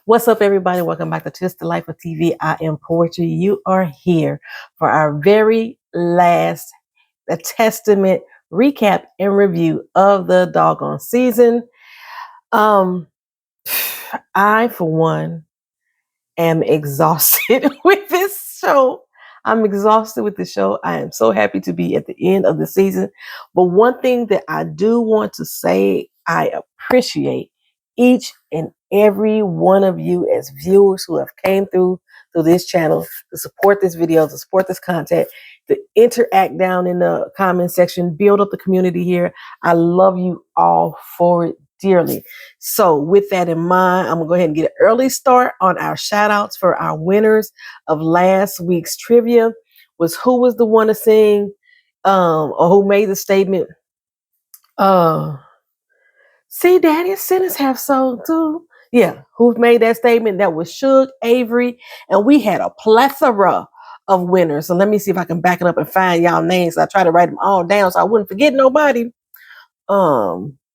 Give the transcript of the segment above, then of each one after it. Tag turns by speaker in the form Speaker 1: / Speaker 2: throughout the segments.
Speaker 1: What's up, everybody? Welcome back to Just the Life of TV. I am Poetry. You are here for our very last Testament recap and review of the doggone season. I, for one, am exhausted with this show. I'm exhausted with the show. I am so happy to be at the end of the season. But one thing that I do want to say, I appreciate each and every one of you as viewers who have came through this channel to support this video, to support this content, to interact down in the comment section, build up the community here. I love you all for it dearly. So with that in mind, I'm gonna go ahead and get an early start on our shout outs for our winners of last week's trivia. Who was the one to sing or who made the statement? See, Daddy, sinners have soul too. Yeah, who made that statement? That was Suge, Avery, and we had a plethora of winners. So let me see if I can back it up and find y'all names. I try to write them all down so I wouldn't forget nobody. Kawandala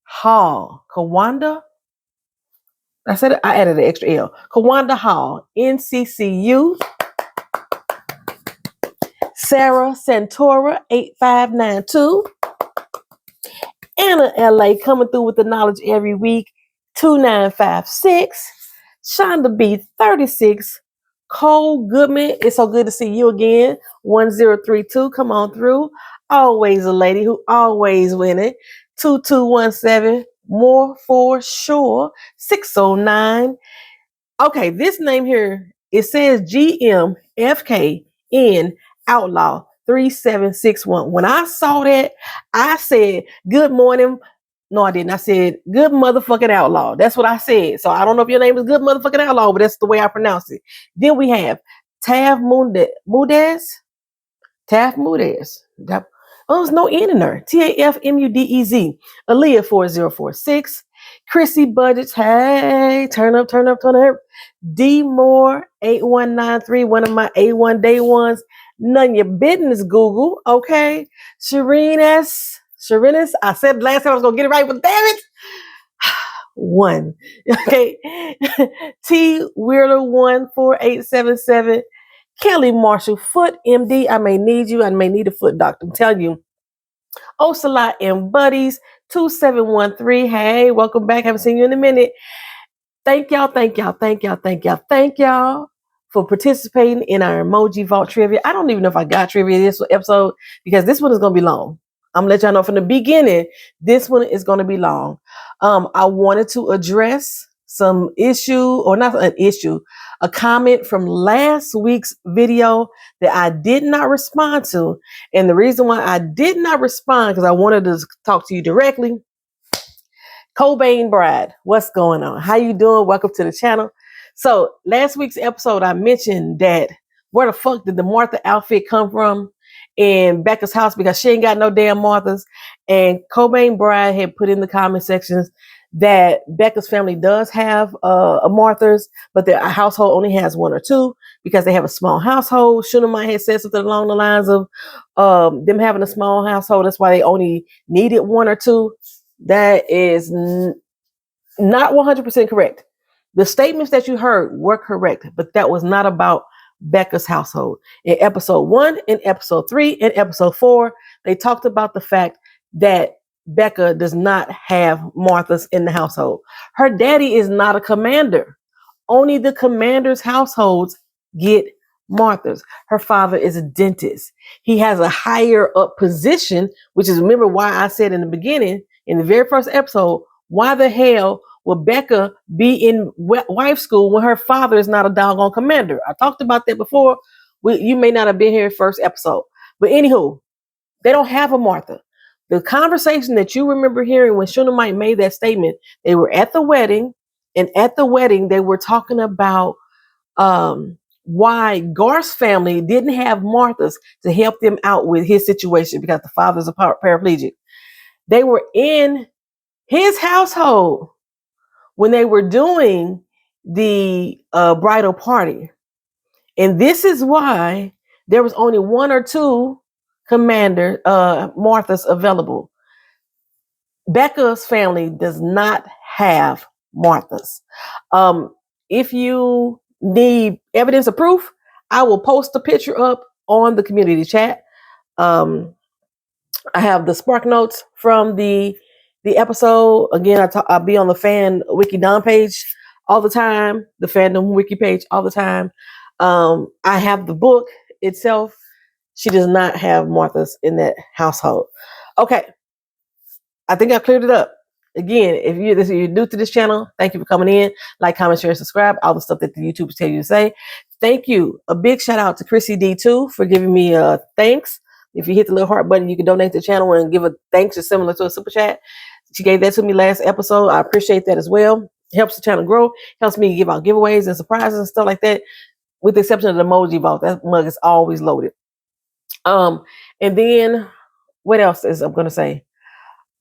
Speaker 1: Hall. Kawanda? I said it, I added an extra L. Kawanda Hall, NCCU. Sarah Santora, 8592. Anna LA coming through with the knowledge every week, 2956. Shonda B, 36. Cole Goodman, it's so good to see you again, 1032. Come on through. Always a lady who always winning, 2217. More for sure, 609. Okay, this name here, it says GMFKN Outlaw 3761. When I saw that, I said, good morning. No, I didn't. I said, good motherfucking outlaw. That's what I said. So I don't know if your name is good motherfucking outlaw, but that's the way I pronounce it. Then we have Tav Mudez. Tav Mudez. Oh, there's no N in there. TAFMUDEZ. Aaliyah 4046. Chrissy Budgets. Hey, turn up. D Moore 8193. One of my A1 day ones. None your business, Google. Okay. Shireen S. I said last time I was gonna get it right, but damn it. One. Okay. T Weirder 14877. Kelly Marshall, Foot MD. I may need you. I may need a foot doctor. I'm telling you. Ocelot and Buddies, 2713. Hey, welcome back. Haven't seen you in a minute. Thank y'all for participating in our Emoji Vault trivia. I don't even know if I got trivia this episode because this one is going to be long. I'm going to let y'all know from the beginning, this one is going to be long. I wanted to address some a comment from last week's video that I did not respond to. And the reason why I did not respond, because I wanted to talk to you directly. Cobain Bride, what's going on? How you doing? Welcome to the channel. So last week's episode, I mentioned that where the fuck did the Martha outfit come from in Becca's house because she ain't got no damn Marthas. And Cobain Bride had put in the comment sections that Becca's family does have a Martha's, but their household only has one or two because they have a small household. Shunammite had said something along the lines of them having a small household. That's why they only needed one or two. That is not 100% correct. The statements that you heard were correct, but that was not about Becca's household. In episode 1, in episode 3, in episode 4, they talked about the fact that Becca does not have Martha's in the household. Her daddy is not a commander. Only the commander's households get Martha's. Her father is a dentist. He has a higher up position, which is, remember why I said in the beginning, in the very first episode, why the hell would Becca be in wife school when her father is not a doggone commander? I talked about that before. You may not have been here first episode. But anywho, they don't have a Martha. The conversation that you remember hearing when Shunammite made that statement, they were at the wedding, and at the wedding, they were talking about why Garth's family didn't have Martha's to help them out with his situation because the father's a paraplegic. They were in his household when they were doing the bridal party. And this is why there was only one or two Martha's available. Becca's family does not have Martha's. If you need evidence of proof, I will post a picture up on the community chat. Um, I have the spark notes from the episode. Again, I'll be on the fan wiki Don page all the time, the fandom wiki page all the time. I have the book itself. She does not have Martha's in that household. Okay, I think I cleared it up. Again, if you're new to this channel, thank you for coming in. Like, comment, share, subscribe. All the stuff that the YouTubers tell you to say. Thank you. A big shout out to Chrissy D2 for giving me thanks. If you hit the little heart button, you can donate to the channel and give a thanks just similar to a super chat. She gave that to me last episode. I appreciate that as well. Helps the channel grow. Helps me give out giveaways and surprises and stuff like that. With the exception of the emoji vault, that mug is always loaded. And then what else is I'm gonna say?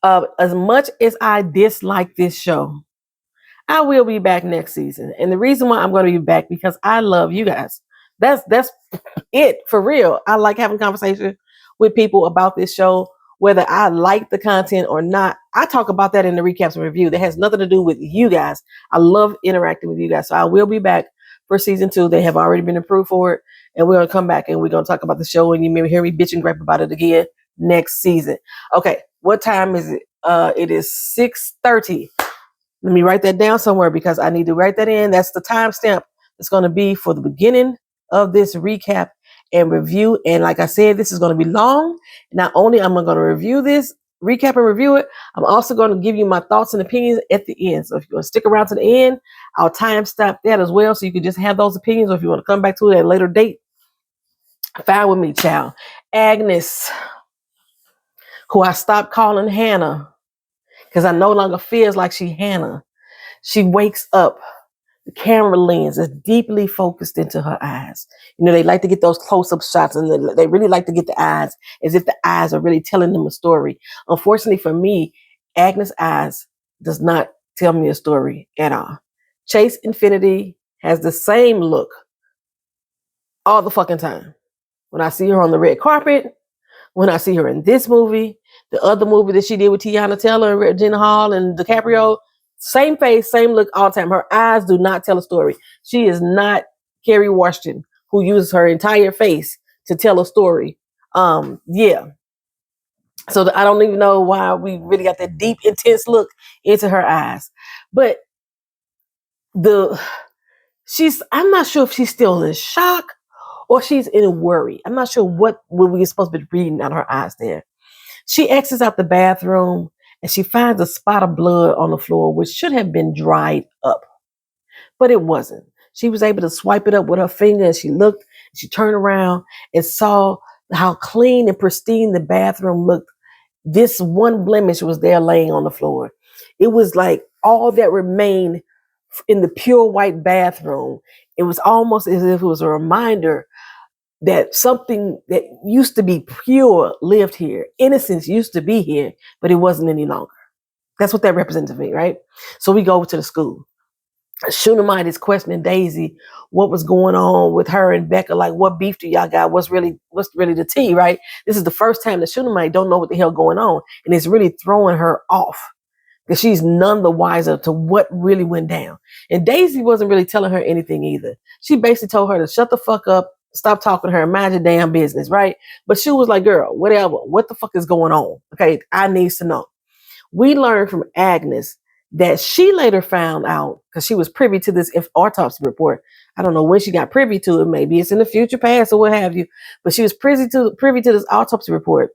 Speaker 1: As much as I dislike this show, I will be back next season. And the reason why I'm going to be back because I love you guys. That's it for real. I like having conversation with people about this show, whether I like the content or not. I talk about that in the recaps and review. That has nothing to do with you guys. I love interacting with you guys. So I will be back for season 2. They have already been approved for it. And we're going to come back and we're going to talk about the show. And you may hear me bitch and gripe about it again next season. Okay. What time is it? It is 6:30. Let me write that down somewhere because I need to write that in. That's the timestamp it's going to be for the beginning of this recap and review. And like I said, this is going to be long. Not only am I going to review this, recap and review it, I'm also going to give you my thoughts and opinions at the end. So if you want to stick around to the end, I'll timestamp that as well. So you can just have those opinions. Or if you want to come back to it at a later date, fine with me, child. Agnes, who I stopped calling Hannah because I no longer feels like she Hannah. She wakes up. The camera lens is deeply focused into her eyes. You know, they like to get those close-up shots, and they really like to get the eyes as if the eyes are really telling them a story. Unfortunately for me, Agnes' eyes does not tell me a story at all. Chase Infinity has the same look all the fucking time. When I see her on the red carpet, when I see her in this movie, the other movie that she did with Tiana Taylor and Regina Hall and DiCaprio, same face, same look all the time. Her eyes do not tell a story. She is not Kerry Washington, who uses her entire face to tell a story. Yeah. So I don't even know why we really got that deep, intense look into her eyes. But I'm not sure if she's still in shock or she's in worry. I'm not sure what we're supposed to be reading out of her eyes there. She exits out the bathroom and she finds a spot of blood on the floor, which should have been dried up, but it wasn't. She was able to swipe it up with her finger and she looked, she turned around and saw how clean and pristine the bathroom looked. This one blemish was there laying on the floor. It was like all that remained in the pure white bathroom. It was almost as if it was a reminder that something that used to be pure lived here. Innocence used to be here, but it wasn't any longer. That's what that represents to me, right? So we go over to the school. Shunammite is questioning Daisy what was going on with her and Becca. Like, what beef do y'all got? What's really the tea, right? This is the first time that Shunammite don't know what the hell going on, and it's really throwing her off because she's none the wiser to what really went down. And Daisy wasn't really telling her anything either. She basically told her to shut the fuck up, stop talking to her, mind your damn business, right? But she was like, girl, whatever, what the fuck is going on? Okay, I need to know. We learned from Agnes that she later found out, because she was privy to this autopsy report. I don't know when she got privy to it. Maybe it's in the future past or what have you. But she was privy to this autopsy report.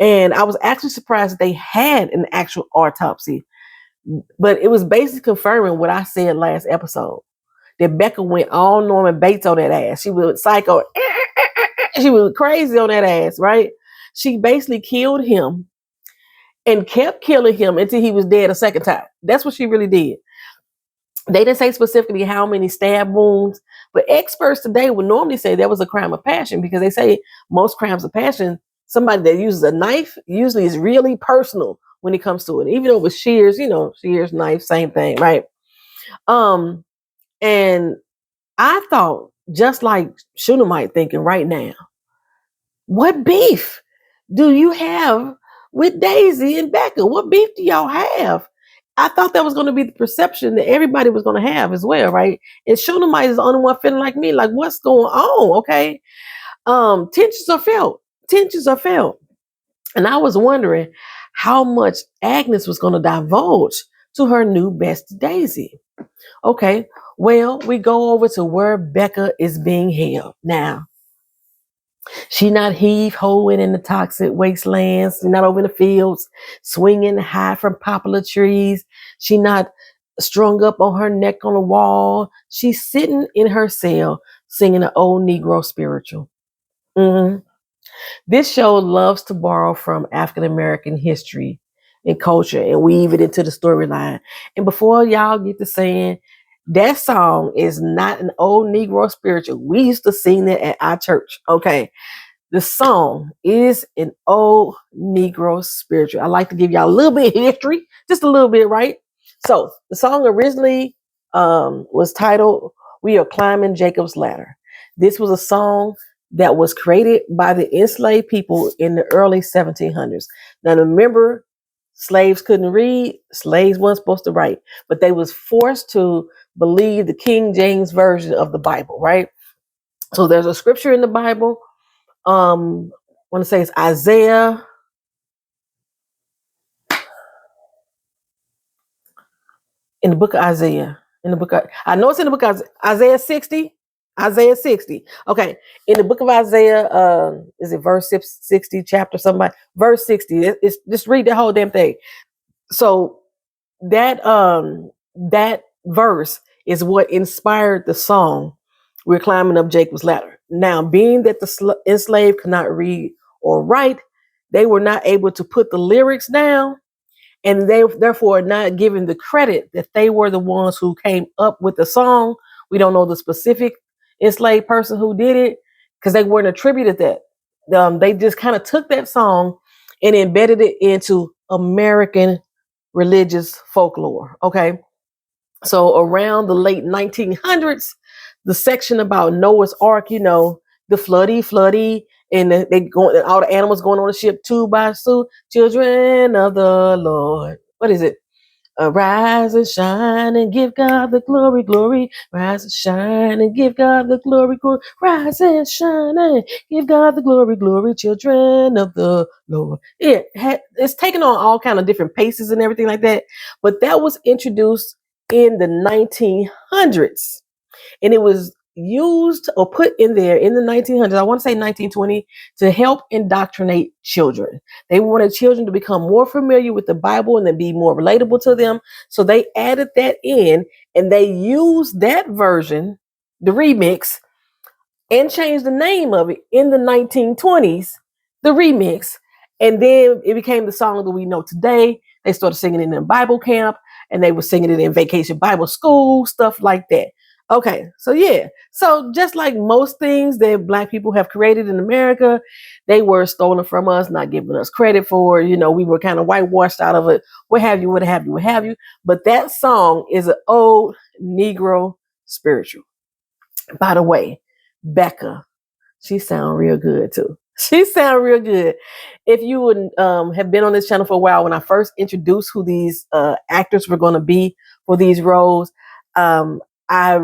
Speaker 1: And I was actually surprised that they had an actual autopsy. But it was basically confirming what I said last episode. That Becca went all Norman Bates on that ass. She was psycho. She was crazy on that ass, right? She basically killed him and kept killing him until he was dead a second time. That's what she really did. They didn't say specifically how many stab wounds, but experts today would normally say that was a crime of passion because they say most crimes of passion, somebody that uses a knife usually is really personal when it comes to it. Even though it was shears, shears, knife, same thing, right? And I thought, just like Shunammite thinking right now, what beef do you have with Daisy and Becca? What beef do y'all have? I thought that was going to be the perception that everybody was going to have as well, right? And Shunammite is the only one feeling like me, like what's going on? Okay, tensions are felt. Tensions are felt, and I was wondering how much Agnes was going to divulge to her new bestie Daisy. Okay, well, we go over to where Becca is being held now. She not heave-hoeing in the toxic wastelands. She not over in the fields, swinging high from poplar trees. She not strung up on her neck on a wall. She's sitting in her cell singing an old Negro spiritual. Mhm. This show loves to borrow from African American history and culture and weave it into the storyline. And before y'all get to saying that song is not an old Negro spiritual, we used to sing that at our church. Okay, the song is an old Negro spiritual. I like to give y'all a little bit of history, just a little bit, right? So the song originally was titled "We Are Climbing Jacob's Ladder." This was a song that was created by the enslaved people in the early 1700s. Now remember, slaves couldn't read, slaves weren't supposed to write, but they was forced to believe the King James version of the Bible, right? So there's a scripture in the Bible. I want to say it's Isaiah. In the book of Isaiah. In the book of, I know it's in the book of Isaiah 60. Isaiah 60. Okay. In the book of Isaiah, is it verse 60, chapter somebody? Verse 60. It's just read the whole damn thing. So that verse is what inspired the song "We're Climbing Up Jacob's Ladder." Now, being that the enslaved could not read or write, they were not able to put the lyrics down, and they therefore not given the credit that they were the ones who came up with the song. We don't know the specific enslaved person who did it because they weren't attributed that. They just kind of took that song and embedded it into American religious folklore. Okay, so around the late 1900s, the section about Noah's Ark, the floody, and they going, all the animals going on the ship two by two, children of the Lord. What is it? Rise and shine and give God the glory, glory. Rise and shine and give God the glory, glory. Rise and shine and give God the glory, glory. Children of the Lord. It's taken on all kind of different paces and everything like that. But that was introduced in the 1900s, and it was used or put in there in the 1900s, I want to say 1920, to help indoctrinate children. They wanted children to become more familiar with the Bible and then be more relatable to them. So they added that in, and they used that version, the remix, and changed the name of it in the 1920s, the remix. And then it became the song that we know today. They started singing it in Bible camp, and they were singing it in vacation Bible school, stuff like that. Okay, so yeah. So just like most things that Black people have created in America, they were stolen from us, not giving us credit for. We were kind of whitewashed out of it. What have you, what have you, what have you. But that song is an old Negro spiritual. By the way, Becca, she sound real good too. She sound real good. If you would have been on this channel for a while, when I first introduced who these actors were going to be for these roles, I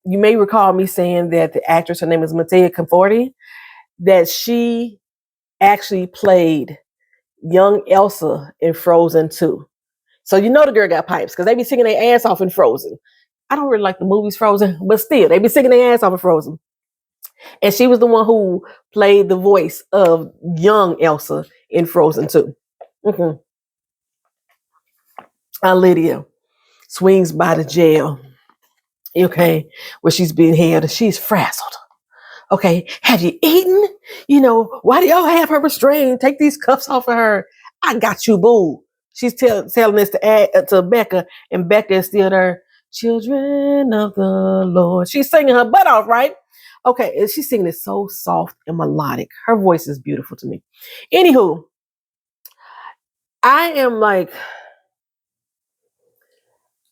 Speaker 1: you may recall me saying that the actress, her name is Matea Conforti, that she actually played young Elsa in Frozen 2. So the girl got pipes because they be singing their ass off in Frozen. I don't really like the movies Frozen, but still, they be singing their ass off in Frozen. And she was the one who played the voice of young Elsa in Frozen 2. Mm-hmm. Aunt Lydia swings by the jail, okay, where she's being held, and she's frazzled. Okay, have you eaten? Why do y'all have her restrained? Take these cuffs off of her. I got you, boo. She's telling this to Becca, and Becca is still there. Children of the Lord. She's singing her butt off, right? Okay, and she's singing it so soft and melodic. Her voice is beautiful to me. Anywho, I am like,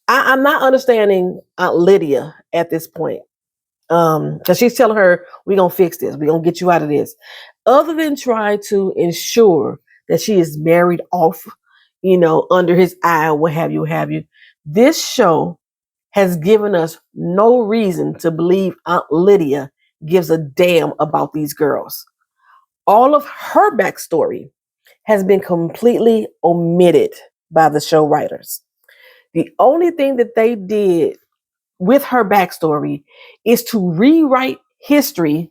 Speaker 1: I'm not understanding Aunt Lydia at this point. Because she's telling her, we're gonna fix this, we're gonna get you out of this. Other than try to ensure that she is married off, under his eye, what have you, what have you. This show has given us no reason to believe Aunt Lydia gives a damn about these girls. All of her backstory has been completely omitted by the show writers. The only thing that they did with her backstory is to rewrite history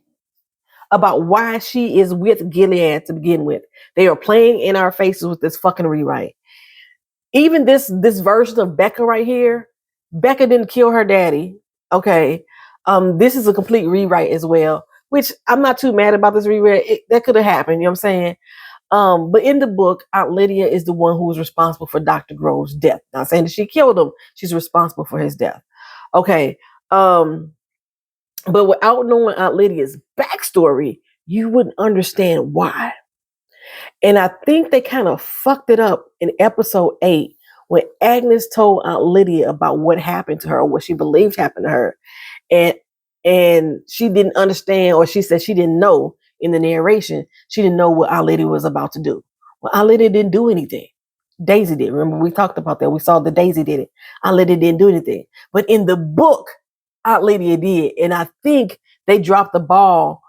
Speaker 1: about why she is with Gilead to begin with. They are playing in our faces with this fucking rewrite. Even this version of Becca right here, Becca didn't kill her daddy. Okay. This is a complete rewrite as well, which I'm not too mad about this rewrite. That could have happened, you know what I'm saying? But in the book, Aunt Lydia is the one who was responsible for Dr. Grove's death. Not saying that she killed him, she's responsible for his death. Okay. But without knowing Aunt Lydia's backstory, you wouldn't understand why. And I think they kind of fucked it up in episode 8 when Agnes told Aunt Lydia about what happened to her, or what she believed happened to her. And she didn't understand, or she said she didn't know in the narration, she didn't know what Aunt Lydia was about to do. Well, Aunt Lydia didn't do anything. Daisy did. Remember, we talked about that. We saw that Daisy did it. Aunt Lydia didn't do anything. But in the book, Aunt Lydia did. And I think they dropped the ball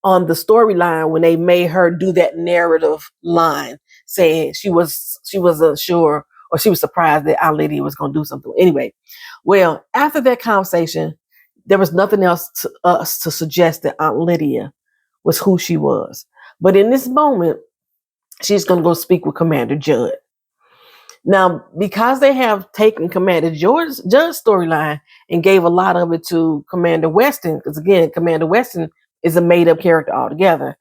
Speaker 1: on the storyline when they made her do that narrative line saying she wasn't sure, or she was surprised that Aunt Lydia was going to do something. Anyway, well, after that conversation, there was nothing else to suggest that Aunt Lydia was who she was. But in this moment, she's going to go speak with Commander Judd. Now, because they have taken Commander Judd's storyline and gave a lot of it to Commander Weston, because again, Commander Weston is a made-up character altogether.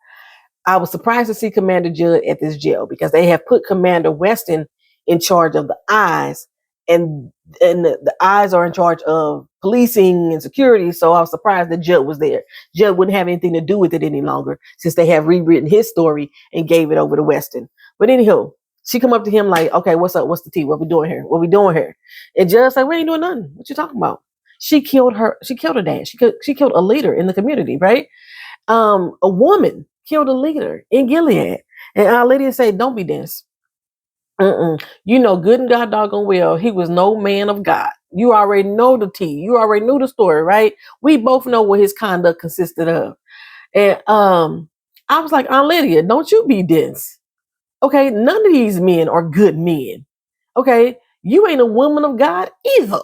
Speaker 1: I was surprised to see Commander Judd at this jail, because they have put Commander Weston in charge of the eyes, and the eyes are in charge of policing and security. So I was surprised that Judd was there. Judd wouldn't have anything to do with it any longer, since they have rewritten his story and gave it over to Weston. But anyhow, she come up to him like, okay, what's up? What's the tea? What we doing here? What we doing here? And Judd said, we ain't doing nothing. What you talking about? She killed her dad. She killed a leader in the community, right? A woman killed a leader in Gilead. And Aunt Lydia said, don't be dense. You know good and God doggone well, he was no man of God. You already know the tea. You already knew the story, right? We both know what his conduct consisted of. And I was like, Aunt Lydia, don't you be dense. Okay, none of these men are good men. Okay, you ain't a woman of God either.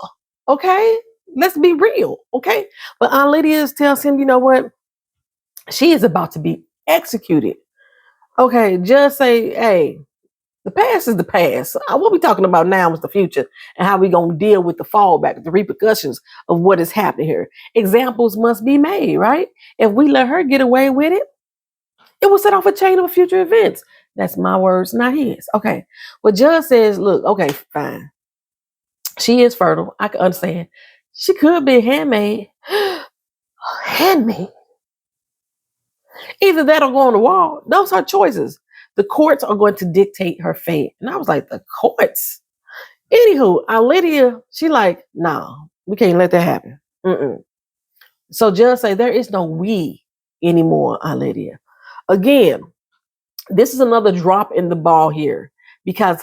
Speaker 1: Okay, let's be real. Okay, but Aunt Lydia tells him, you know what? She is about to be executed. Okay, just say, hey, the past is the past. What we talking about now is the future, and how we gonna deal with the fallback, the repercussions of what is happening here. Examples must be made, right? If we let her get away with it, it will set off a chain of future events. That's my words, not his. Okay. Well, Judge says, look, okay, fine. She is fertile. I can understand. She could be a handmaid. Handmaid. Either that or go on the wall. Those are choices. The courts are going to dictate her fate. And I was like, the courts? Anywho, Aunt Lydia, she like, no, we can't let that happen. So Judge say, there is no we anymore, Aunt Lydia. Again, this is another drop in the ball here, because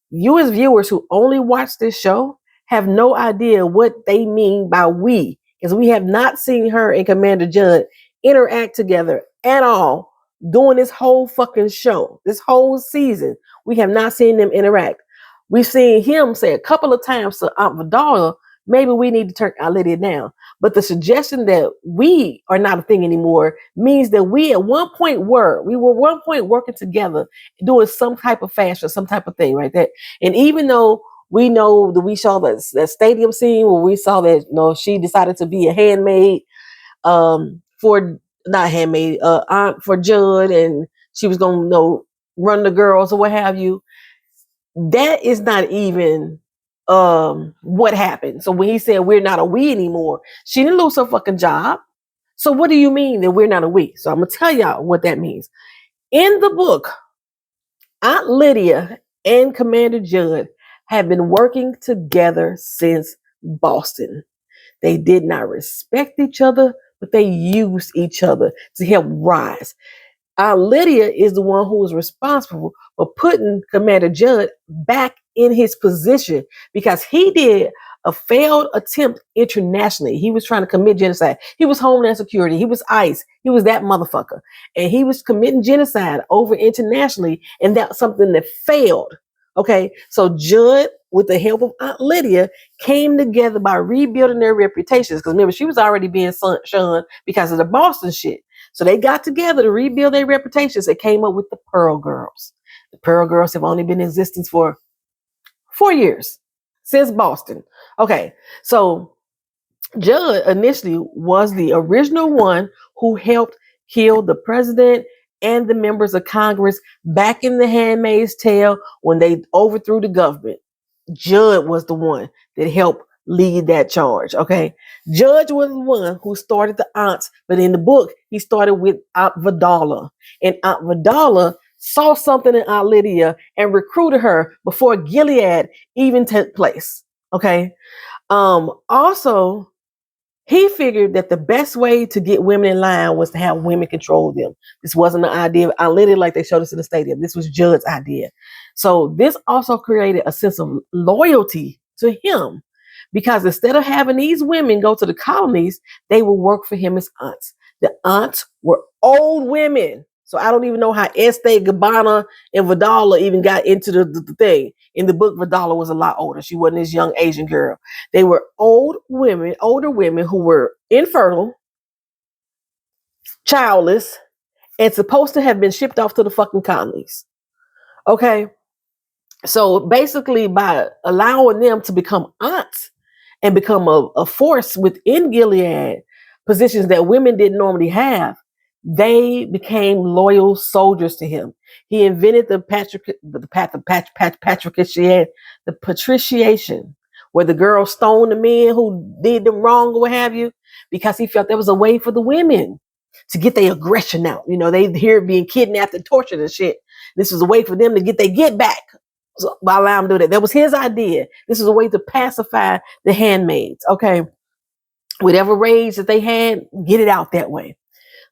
Speaker 1: you as viewers who only watch this show have no idea what they mean by we, because we have not seen her and Commander Judd interact together at all during this whole fucking show, this whole season. We have not seen them interact. We've seen him say a couple of times to Aunt Vidal, maybe we need to turn Aunt Lydia down. But the suggestion that we are not a thing anymore means that we at one point we were one point working together, doing some type of fashion, some type of thing, right? And even though we know that we saw that stadium scene where we saw that, she decided to be a handmaid, for not handmaid, aunt for Judd, and she was gonna, run the girls or what have you. That is not even what happened. So when he said we're not a we anymore, she didn't lose her fucking job. So what do you mean that we're not a we? So I'm gonna tell y'all what that means. In the book, Aunt Lydia and Commander Judd have been working together since Boston. They did not respect each other, but they used each other to help rise. Aunt Lydia is the one who was responsible for putting Commander Judd back in his position because he did a failed attempt internationally. He was trying to commit genocide. He was Homeland Security. He was ICE. He was that motherfucker. And he was committing genocide over internationally. And that's something that failed. Okay. So Judd, with the help of Aunt Lydia, came together by rebuilding their reputations. Because remember, she was already being shunned because of the Boston shit. So they got together to rebuild their reputations and came up with the Pearl Girls. The Pearl Girls have only been in existence for 4 years since Boston. Okay, so Judd initially was the original one who helped kill the president and the members of Congress back in The Handmaid's Tale when they overthrew the government. Judd was the one that helped lead that charge. Okay. Judge was the one who started the aunts, but in the book, he started with Aunt Vidala. And Aunt Vidala saw something in Aunt Lydia and recruited her before Gilead even took place. Okay. Also, he figured that the best way to get women in line was to have women control them. This wasn't the idea of Aunt Lydia like they showed us in the stadium. This was Judd's idea. So this also created a sense of loyalty to him because instead of having these women go to the colonies, they would work for him as aunts. The aunts were old women. So I don't even know how Estee, Gabbana, and Vidala even got into the thing. In the book, Vidala was a lot older. She wasn't this young Asian girl. They were older women who were infertile, childless, and supposed to have been shipped off to the fucking colonies. Okay? So basically, by allowing them to become aunts and become a force within Gilead, positions that women didn't normally have, they became loyal soldiers to him. He invented the patriciation, where the girls stoned the men who did them wrong or what have you, because he felt there was a way for the women to get their aggression out. You know, they hear being kidnapped and tortured and shit. This was a way for them to get their get back. So by allowing them to do that. That was his idea. This is a way to pacify the handmaids. Okay. Whatever rage that they had, get it out that way.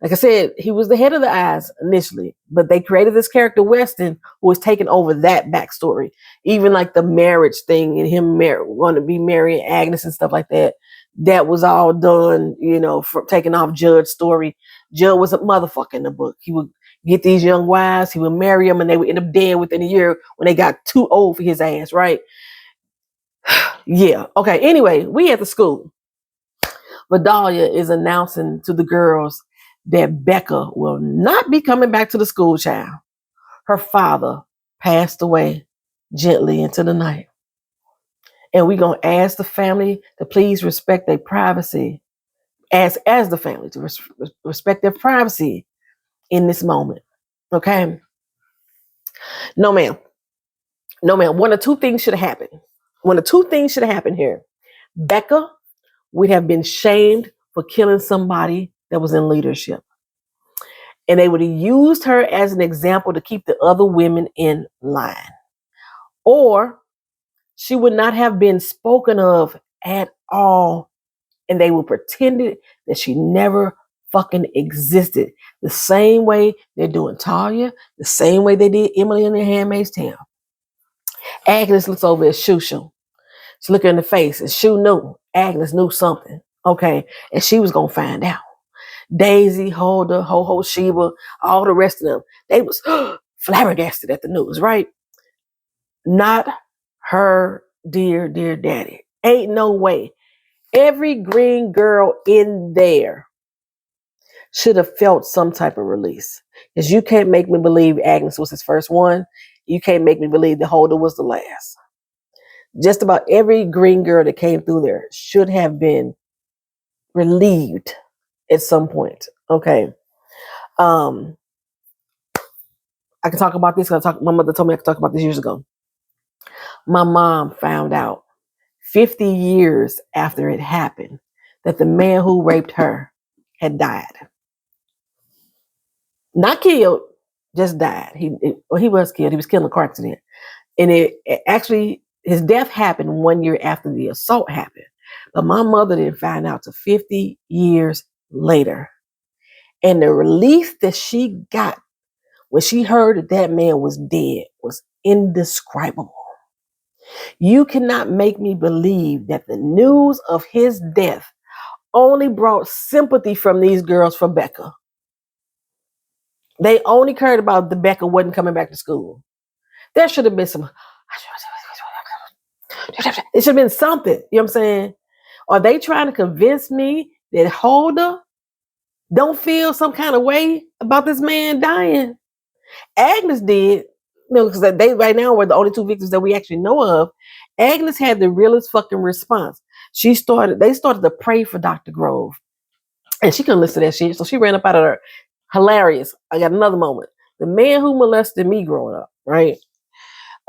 Speaker 1: Like I said, he was the head of the eyes initially, but they created this character, Weston, who was taking over that backstory. Even like the marriage thing and him wanting to be marrying Agnes and stuff like that. That was all done, you know, from taking off Judd's story. Judd was a motherfucker in the book. He would get these young wives, he would marry them, and they would end up dead within a year when they got too old for his ass, right? Yeah. Okay. Anyway, we at the school. Vidalia is announcing to the girls that Becca will not be coming back to the school, child. Her father passed away gently into the night. And we're going to ask the family to please respect their privacy, as the family to respect their privacy in this moment. Okay? No, ma'am. No, ma'am. One of two things should have happened here. Becca would have been shamed for killing somebody that was in leadership. And they would have used her as an example to keep the other women in line. Or she would not have been spoken of at all. And they would pretend that she never fucking existed. The same way they're doing Talia, the same way they did Emily in The Handmaid's Tale. Agnes looks over at Shusha. She looked her in the face and Shu knew. Agnes knew something. Okay. And she was going to find out. Daisy, Hulda, Ho Sheba, all the rest of them, they was flabbergasted at the news, right? Not her dear daddy. Ain't no way. Every green girl in there should have felt some type of release. Because you can't make me believe Agnes was his first one. You can't make me believe that Hulda was the last. Just about every green girl that came through there should have been relieved at some point. Okay. I can talk about this because my mother told me I could talk about this years ago. My mom found out 50 years after it happened that the man who raped her had died. Not killed, just died. He was killed. He was killed in a car accident. And it actually, his death happened 1 year after the assault happened. But my mother didn't find out till 50 years later. And the relief that she got when she heard that man was dead was indescribable. You cannot make me believe that the news of his death only brought sympathy from these girls for Becca. They only cared about the Becca wasn't coming back to school. There should have been some. It should have been something. You know what I'm saying? Are they trying to convince me that Holder don't feel some kind of way about this man dying? Agnes did, because they right now were the only two victims that we actually know of. Agnes had the realest fucking response. They started to pray for Dr. Grove. And she couldn't listen to that shit. So she ran up out of there. Hilarious. I got another moment. The man who molested me growing up, right?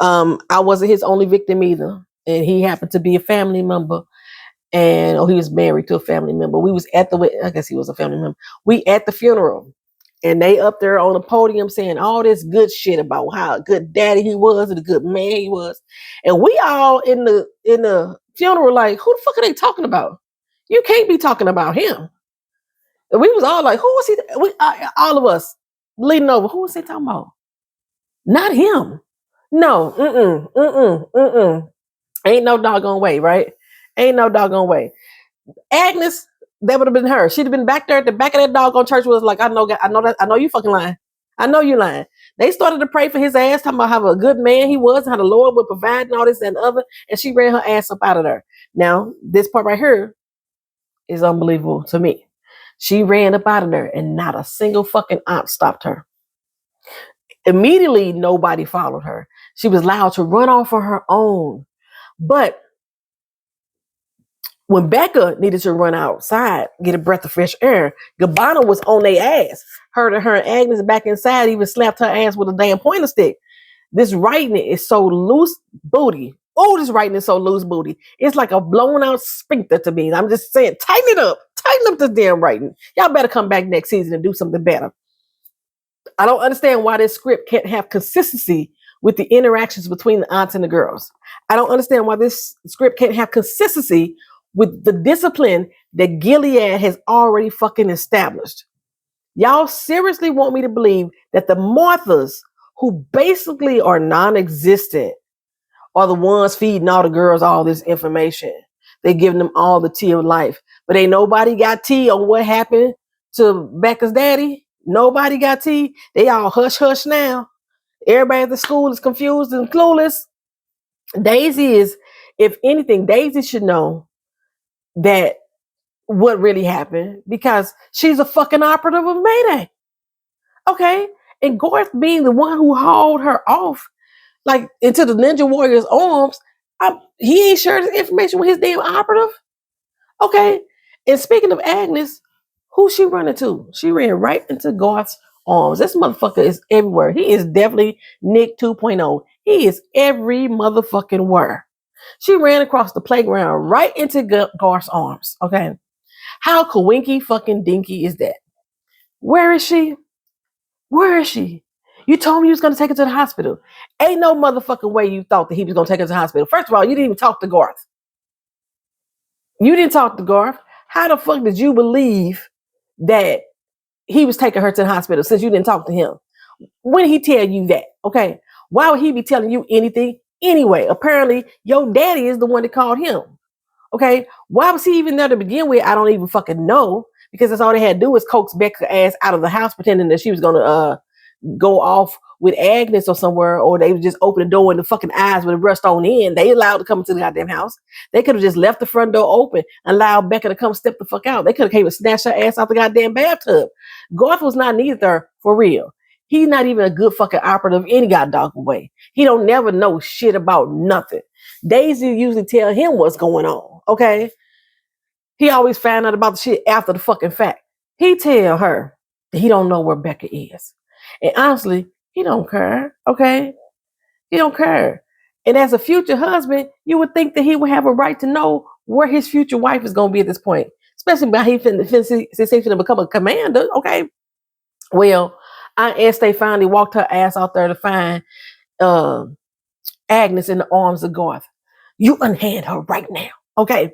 Speaker 1: I wasn't his only victim either. And he happened to be a family member. And he was married to a family member. We was at I guess he was a family member. We at the funeral. And they up there on the podium saying all this good shit about how a good daddy he was and a good man he was. And we all in the funeral like, who the fuck are they talking about? You can't be talking about him. And we was all like, who was he? All of us leading over. Who was he talking about? Not him. No. Ain't no doggone way, right? Ain't no doggone way. Agnes, that would have been her. She'd have been back there at the back of that doggone church. Was like, I know you fucking lying. I know you lying. They started to pray for his ass, talking about how a good man he was, how the Lord would provide and all this and other. And she ran her ass up out of there. Now, this part right here is unbelievable to me. She ran up out of there and not a single fucking aunt stopped her. Immediately, nobody followed her. She was allowed to run off on her own. But when Becca needed to run outside, get a breath of fresh air, Gabbana was on their ass. Her and Agnes back inside even slapped her ass with a damn pointer stick. This writing is so loose booty. Oh, this writing is so loose booty. It's like a blown out sphincter to me. I'm just saying, tighten it up. Tighten up this damn writing. Y'all better come back next season and do something better. I don't understand why this script can't have consistency with the interactions between the aunts and the girls. I don't understand why this script can't have consistency with the discipline that Gilead has already fucking established. Y'all seriously want me to believe that the Marthas, who basically are non-existent, are the ones feeding all the girls all this information. They giving them all the tea of life. But ain't nobody got tea on what happened to Becca's daddy. Nobody got tea. They all hush now. Everybody at the school is confused and clueless. Daisy is, if anything, Daisy should know that what really happened because she's a fucking operative of Mayday. Okay? And Garth being the one who hauled her off like into the Ninja Warrior's arms, he ain't shared his information with his damn operative. Okay? And speaking of Agnes, who she running to? She ran right into Garth's arms. This motherfucker is everywhere. He is definitely Nick 2.0. He is every motherfucking where. She ran across the playground right into Garth's arms. Okay? How coinky fucking dinky is that? Where is she? Where is she? You told me you was going to take her to the hospital. Ain't no motherfucking way you thought that he was going to take her to the hospital. First of all, you didn't even talk to Garth. You didn't talk to Garth. How the fuck did you believe that he was taking her to the hospital since you didn't talk to him? When did he tell you that? Okay. Why would he be telling you anything anyway? Apparently, your daddy is the one that called him. Okay. Why was he even there to begin with? I don't even fucking know. Because that's all they had to do was coax Becca's ass out of the house pretending that she was going to go off with Agnes or somewhere, or they would just open the door and the fucking eyes would have rushed on in. They allowed to come into the goddamn house. They could have just left the front door open and allowed Becca to come step the fuck out. They could have came and snatched her ass out the goddamn bathtub. Garth was not needed there for real. He's not even a good fucking operative any goddamn way. He don't never know shit about nothing. Daisy usually tell him what's going on, okay? He always found out about the shit after the fucking fact. He tell her that he don't know where Becca is. And honestly, he don't care, okay? He don't care. And as a future husband, you would think that he would have a right to know where his future wife is going to be at this point. Especially by since he's going to become a commander, okay? Well, Aunt Estee finally walked her ass out there to find Agnes in the arms of Garth. You unhand her right now, okay?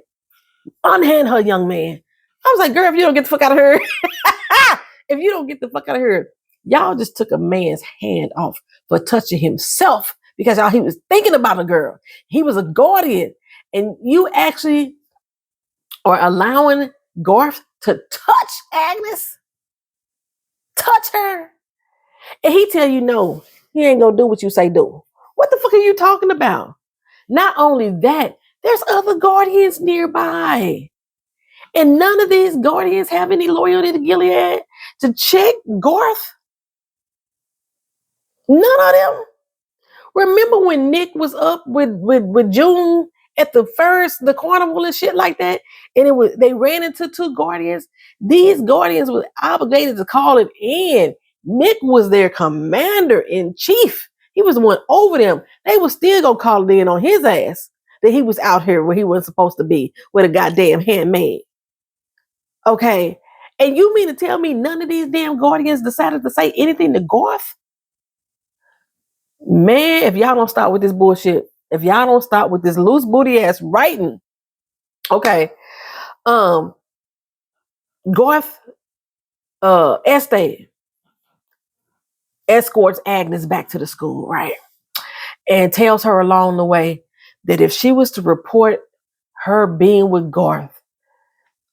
Speaker 1: Unhand her, young man. I was like, girl, if you don't get the fuck out of here, if you don't get the fuck out of here, Y'all just took a man's hand off for touching himself because he was thinking about a girl. He was a guardian. And you actually are allowing Garth to touch Agnes, touch her. And he tell you no, he ain't gonna do what you say do. What the fuck are you talking about? Not only that, there's other guardians nearby. And none of these guardians have any loyalty to Gilead to check Garth. None of them. Remember when Nick was up with June at the carnival and shit like that, and they ran into two guardians. These guardians were obligated to call it in. Nick was their commander in chief. He was the one over them. They was still gonna call it in on his ass that he was out here where he wasn't supposed to be with a goddamn handmaid. Okay. And you mean to tell me none of these damn guardians decided to say anything to Garth? Man, if y'all don't stop with this bullshit, if y'all don't stop with this loose booty ass writing, okay. Garth Estee escorts Agnes back to the school, right? And tells her along the way that if she was to report her being with Garth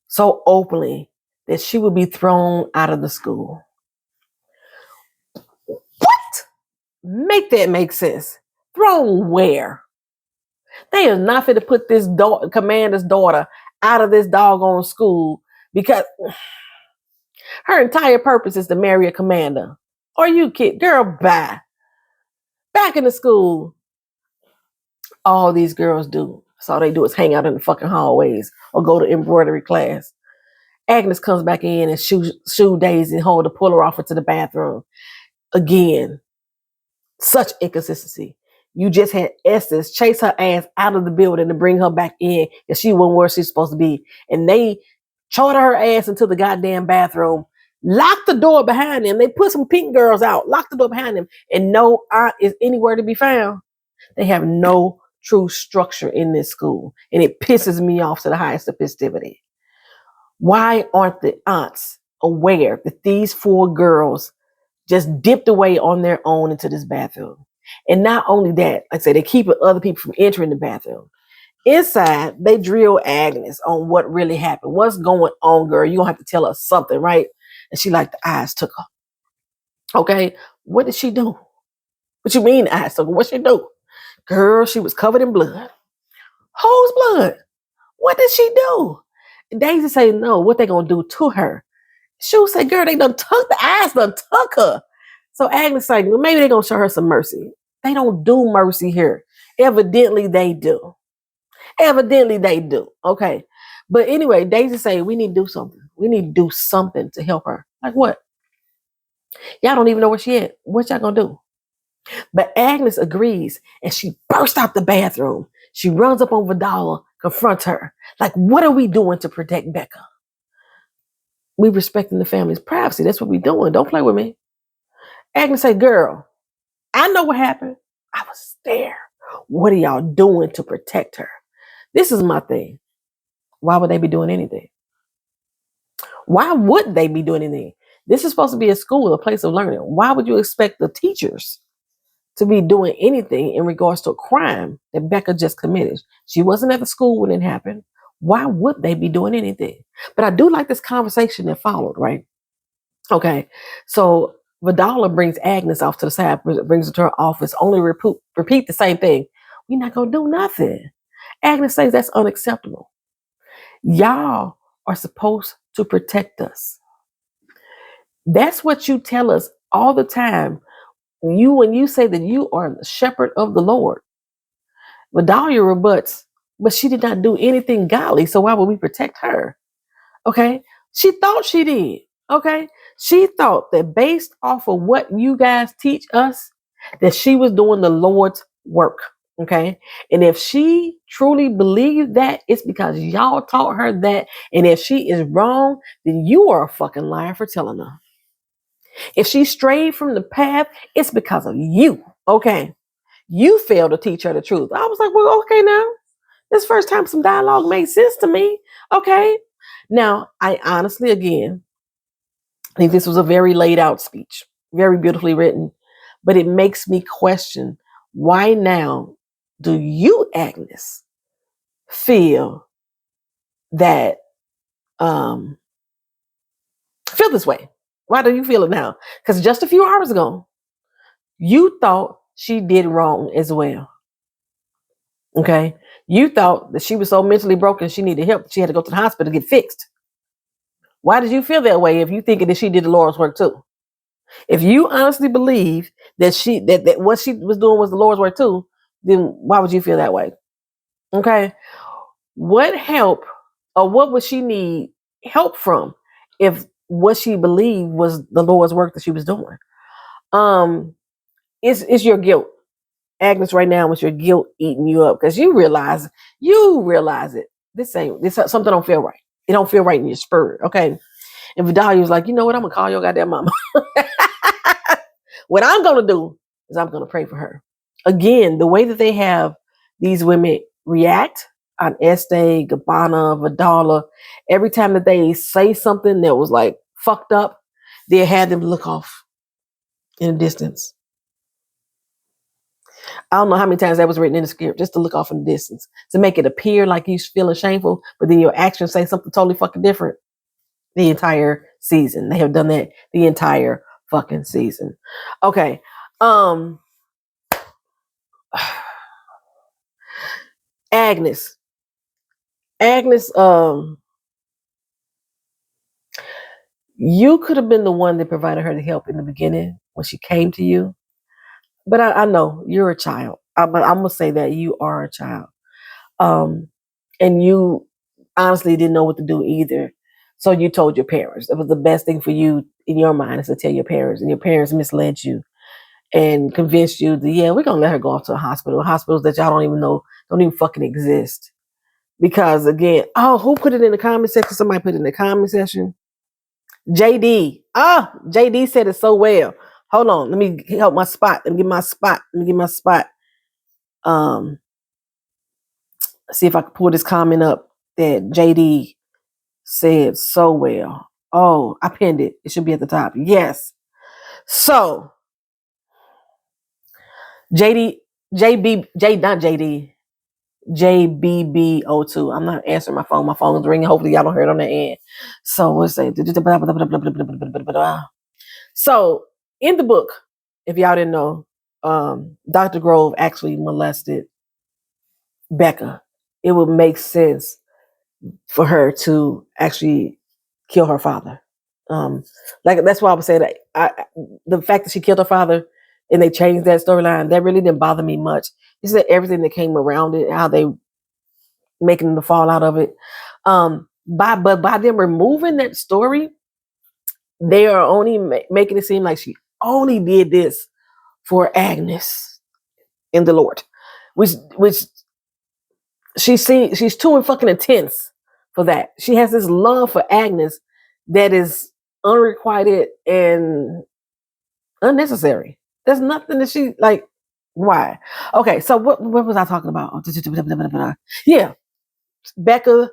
Speaker 1: so openly, that she would be thrown out of the school. What? Make that make sense. Thrown where? They are not fit to put this commander's daughter out of this doggone school because her entire purpose is to marry a commander. Are you kidding? Girl, bye. Back in the school, all these girls do. So all they do is hang out in the fucking hallways or go to embroidery class. Agnes comes back in and shoo Daisy and hold to pull her off into the bathroom. Again, such inconsistency. You just had Estes chase her ass out of the building to bring her back in and she wasn't where she's supposed to be. And they charter her ass into the goddamn bathroom, lock the door behind them. They put some pink girls out, lock the door behind them, and no aunt is anywhere to be found. They have no true structure in this school. And it pisses me off to the highest of festivity. Why aren't the aunts aware that these 4 girls just dipped away on their own into this bathroom? And not only that, like I said, they keep other people from entering the bathroom. Inside, they drill Agnes on what really happened. What's going on, girl? You're going to have to tell us something, right? And she like, the eyes took her. Okay, what did she do? What you mean the eyes took her? What she do? Girl, she was covered in blood. Whose blood? What did she do? Daisy say, no, what they going to do to her? She say, girl, they done took the eyes, done took her. So Agnes like, well, maybe they're going to show her some mercy. They don't do mercy here. Evidently they do. Evidently they do. Okay. But anyway, Daisy say, we need to do something. We need to do something to help her. Like what? Y'all don't even know where she at. What y'all gonna do? But Agnes agrees and she bursts out the bathroom. She runs up on Vidala, confronts her. Like, what are we doing to protect Becca? We respecting the family's privacy. That's what we doing. Don't play with me. Agnes say, girl, I know what happened. I was there. What are y'all doing to protect her? This is my thing. Why would they be doing anything? Why would they be doing anything? This is supposed to be a school, a place of learning. Why would you expect the teachers to be doing anything in regards to a crime that Becca just committed? She wasn't at the school when it happened. Why would they be doing anything? But I do like this conversation that followed, right? Okay, so Vidala brings Agnes off to the side, brings her to her office, only repeat the same thing. We're not going to do nothing. Agnes says that's unacceptable. Y'all are supposed to protect us. That's what you tell us all the time. When you say that you are the shepherd of the Lord. Vidalia rebuts, but she did not do anything godly, so why would we protect her? Okay? She thought she did. Okay? She thought that based off of what you guys teach us, that she was doing the Lord's work. Okay? And if she truly believed that, it's because y'all taught her that. And if she is wrong, then you are a fucking liar for telling her. If she strayed from the path, it's because of you. Okay? You failed to teach her the truth. I was like, well, okay now. This first time some dialogue made sense to me. Okay? Now, I honestly, again, think this was a very laid out speech. very beautifully written, but it makes me question, why now do you, Agnes, feel that feel this way? Why do you feel it now? Because just a few hours ago, you thought she did wrong as well. Okay? You thought that she was so mentally broken she needed help. She had to go to the hospital to get fixed. Why did you feel that way if you thinking that she did the Lord's work too? If you honestly believe that that what she was doing was the Lord's work too, then why would you feel that way? Okay? What help or what would she need help from if what she believed was the Lord's work that she was doing? It's your guilt. Agnes, right now, it's your guilt eating you up because you realize it. This something don't feel right. It don't feel right in your spirit. Okay. And Vidalia was like, you know what? I'm gonna call your goddamn mama. What I'm gonna do is I'm gonna pray for her. Again, the way that they have these women react on Estee, Gabbana, Vidala, every time that they say something that was like fucked up, they had them look off in the distance. I don't know how many times that was written in the script, just to look off in the distance, to make it appear like you feeling shameful, but then your actions say something totally fucking different. The entire season. They have done that the entire fucking season. Okay. Agnes. You could have been the one that provided her the help in the beginning when she came to you. But I know you're a child. But I'm gonna say that you are a child. And you honestly didn't know what to do either. So you told your parents. It was the best thing for you in your mind is to tell your parents, and your parents misled you and convinced you that, yeah, we're gonna let her go off to a hospital. Hospitals that y'all don't even know, don't even fucking exist. Because again, who put it in the comment section? Somebody put it in the comment section. JD. JD said it so well. Hold on, let me help my spot. Let me get my spot. See if I can pull this comment up that JD said so well. Oh, I pinned it. It should be at the top. Yes. So JD, JB, J, not JD, JBB02. I'm not answering my phone. My phone is ringing. Hopefully y'all don't hear it on the end. So what's it? So in the book, if y'all didn't know, Dr. Grove actually molested Becca. It would make sense for her to actually kill her father. Like that's why I would say that the fact that she killed her father and they changed that storyline, that really didn't bother me much. It's that everything that came around it, how they making the fall out of it. By them removing that story, they are only making it seem like she only did this for Agnes in the Lord, which she's too fucking intense for that. She has this love for Agnes that is unrequited and unnecessary. There's nothing that she like. Why? Okay, so what was I talking about? Yeah, Becca's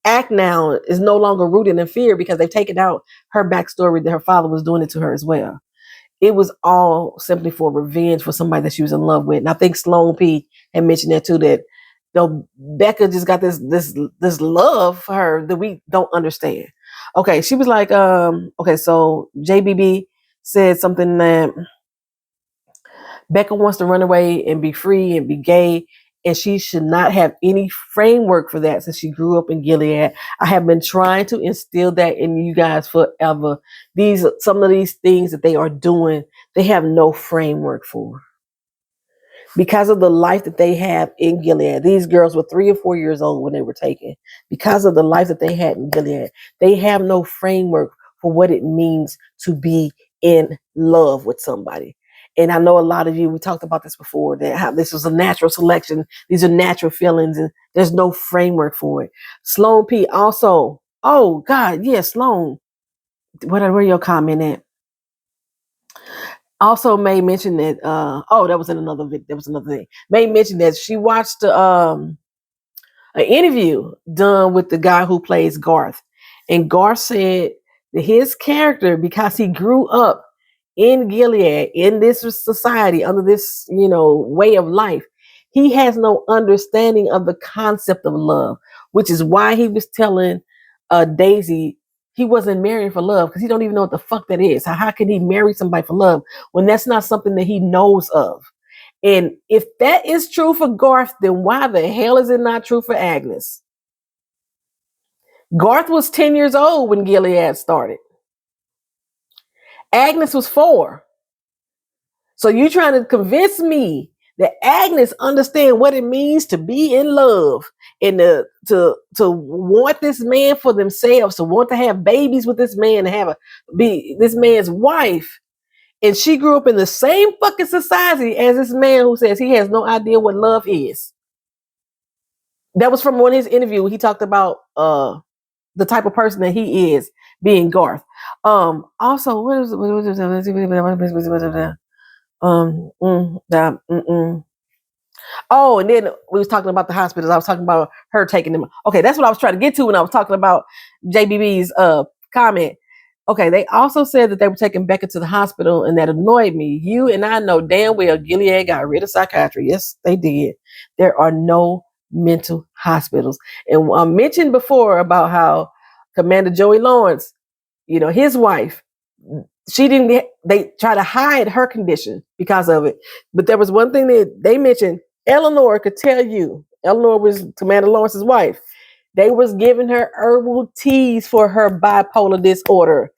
Speaker 1: act now is no longer rooted in fear because they've taken out her backstory that her father was doing it to her as well. It was all simply for revenge for somebody that she was in love with. And I think Sloan P had mentioned that too, that though Becca just got this love for her that we don't understand. Okay, she was like, okay, so JBB said something that Becca wants to run away and be free and be gay, and she should not have any framework for that since she grew up in Gilead. I have been trying to instill that in you guys forever. Some of these things that they are doing, they have no framework for. Because of the life that they have in Gilead, these girls were 3 or 4 years old when they were taken. Because of the life that they had in Gilead, they have no framework for what it means to be in love with somebody. And I know a lot of you, we talked about this before, that how this was a natural selection. These are natural feelings and there's no framework for it. Sloan P also, oh God, yeah, Sloan. Where your comment at? Also made mention that that was another thing. Made mention that she watched an interview done with the guy who plays Garth. And Garth said his character, because he grew up in Gilead, in this society, under this, way of life, he has no understanding of the concept of love, which is why he was telling Daisy he wasn't marrying for love, because he don't even know what the fuck that is. How can he marry somebody for love when that's not something that he knows of? And if that is true for Garth, then why the hell is it not true for Agnes? Garth was 10 years old when Gilead started. Agnes was 4. So you trying to convince me that Agnes understand what it means to be in love and to want this man for themselves, to want to have babies with this man, and be this man's wife. And she grew up in the same fucking society as this man who says he has no idea what love is. That was from one of his interviews. He talked about the type of person that he is, being Garth. Also, what is Oh, and then we was talking about the hospitals. I was talking about her taking them. Okay, that's what I was trying to get to when I was talking about JBB's comment. Okay, they also said that they were taking Becca to the hospital, and that annoyed me. You and I know damn well Gilead got rid of psychiatry. Yes, they did. There are no mental hospitals. And I mentioned before about how Commander Joey Lawrence, his wife, they try to hide her condition because of it. But there was one thing that they mentioned. Eleanor could tell you. Eleanor was Commander Lawrence's wife. They was giving her herbal teas for her bipolar disorder.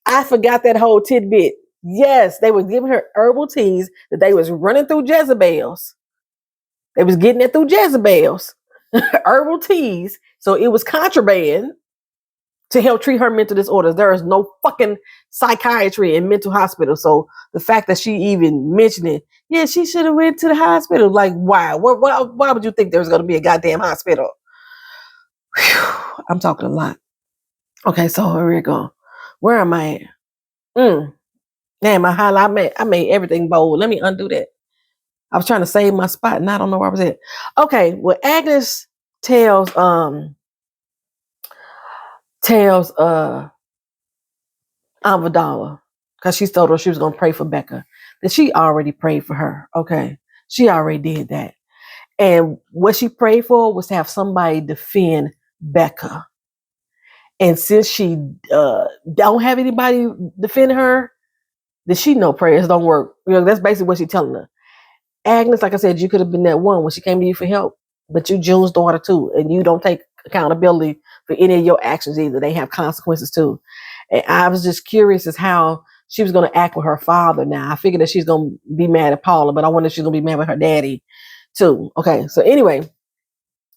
Speaker 1: I forgot that whole tidbit. Yes, they was giving her herbal teas that they was running through Jezebel's. They was getting it through Jezebel's. Herbal teas. So it was contraband to help treat her mental disorders. There is no fucking psychiatry in mental hospitals. So the fact that she even mentioned it, yeah, she should have went to the hospital. Like, why? Why would you think there was going to be a goddamn hospital? Whew, I'm talking a lot. Okay, so here we go. Where am I at? Damn, my highlight, I made everything bold. Let me undo that. I was trying to save my spot and I don't know where I was at. Okay, well, Agnes tells Aunt Vidala, because she told her she was going to pray for Becca, that she already prayed for her. Okay, she already did that. And what she prayed for was to have somebody defend Becca. And since she don't have anybody defend her, then she know prayers don't work. That's basically what she's telling her. Agnes, like I said, you could have been that one when she came to you for help, but you June's daughter too, and you don't take accountability for any of your actions either. They have consequences too. And I was just curious as how she was going to act with her father now. I figured that she's going to be mad at Paula, but I wonder if she's going to be mad with her daddy too. Okay, so anyway,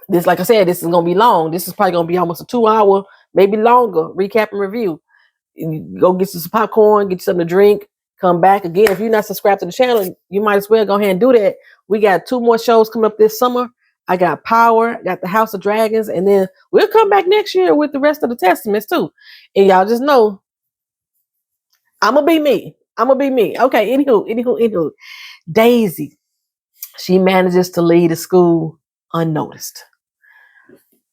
Speaker 1: this, like I said, this is going to be long. This is probably going to be almost a 2-hour, maybe longer, recap and review. You go get some popcorn, get you something to drink, come back. Again, if you're not subscribed to the channel, you might as well go ahead and do that. We got 2 more shows coming up this summer. I got Power, got the House of Dragons, and then we'll come back next year with the rest of the Testaments too. And y'all just know, I'm going to be me. I'm going to be me. Okay, anywho. Daisy, she manages to leave the school unnoticed.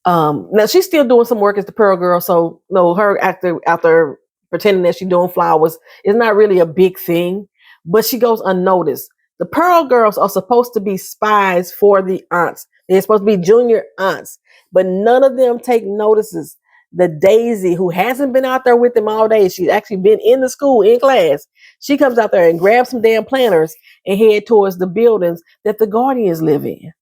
Speaker 1: Now she's still doing some work as the Pearl Girl, so no, her after pretending that she's doing flowers is not really a big thing, but she goes unnoticed. The Pearl Girls are supposed to be spies for the aunts. They're supposed to be junior aunts, but none of them take notices. The Daisy, who hasn't been out there with them all day, she's actually been in the school, in class. She comes out there and grabs some damn planters and head towards the buildings that the Guardians live in.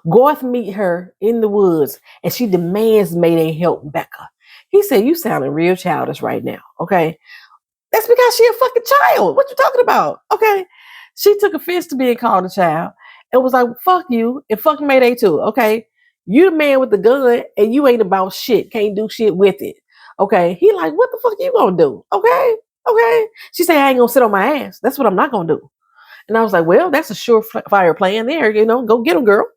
Speaker 1: Garth meet her in the woods and she demands Mayday help Becca. He said, you sounding real childish right now, okay? That's because she a fucking child. What you talking about? Okay. She took offense to being called a child and was like, fuck you and fuck Mayday too, okay? You the man with the gun and you ain't about shit. Can't do shit with it. Okay. He like, what the fuck you gonna do? Okay. Okay. She said, I ain't gonna sit on my ass. That's what I'm not gonna do. And I was like, well, that's a surefire plan there. Go get him, girl.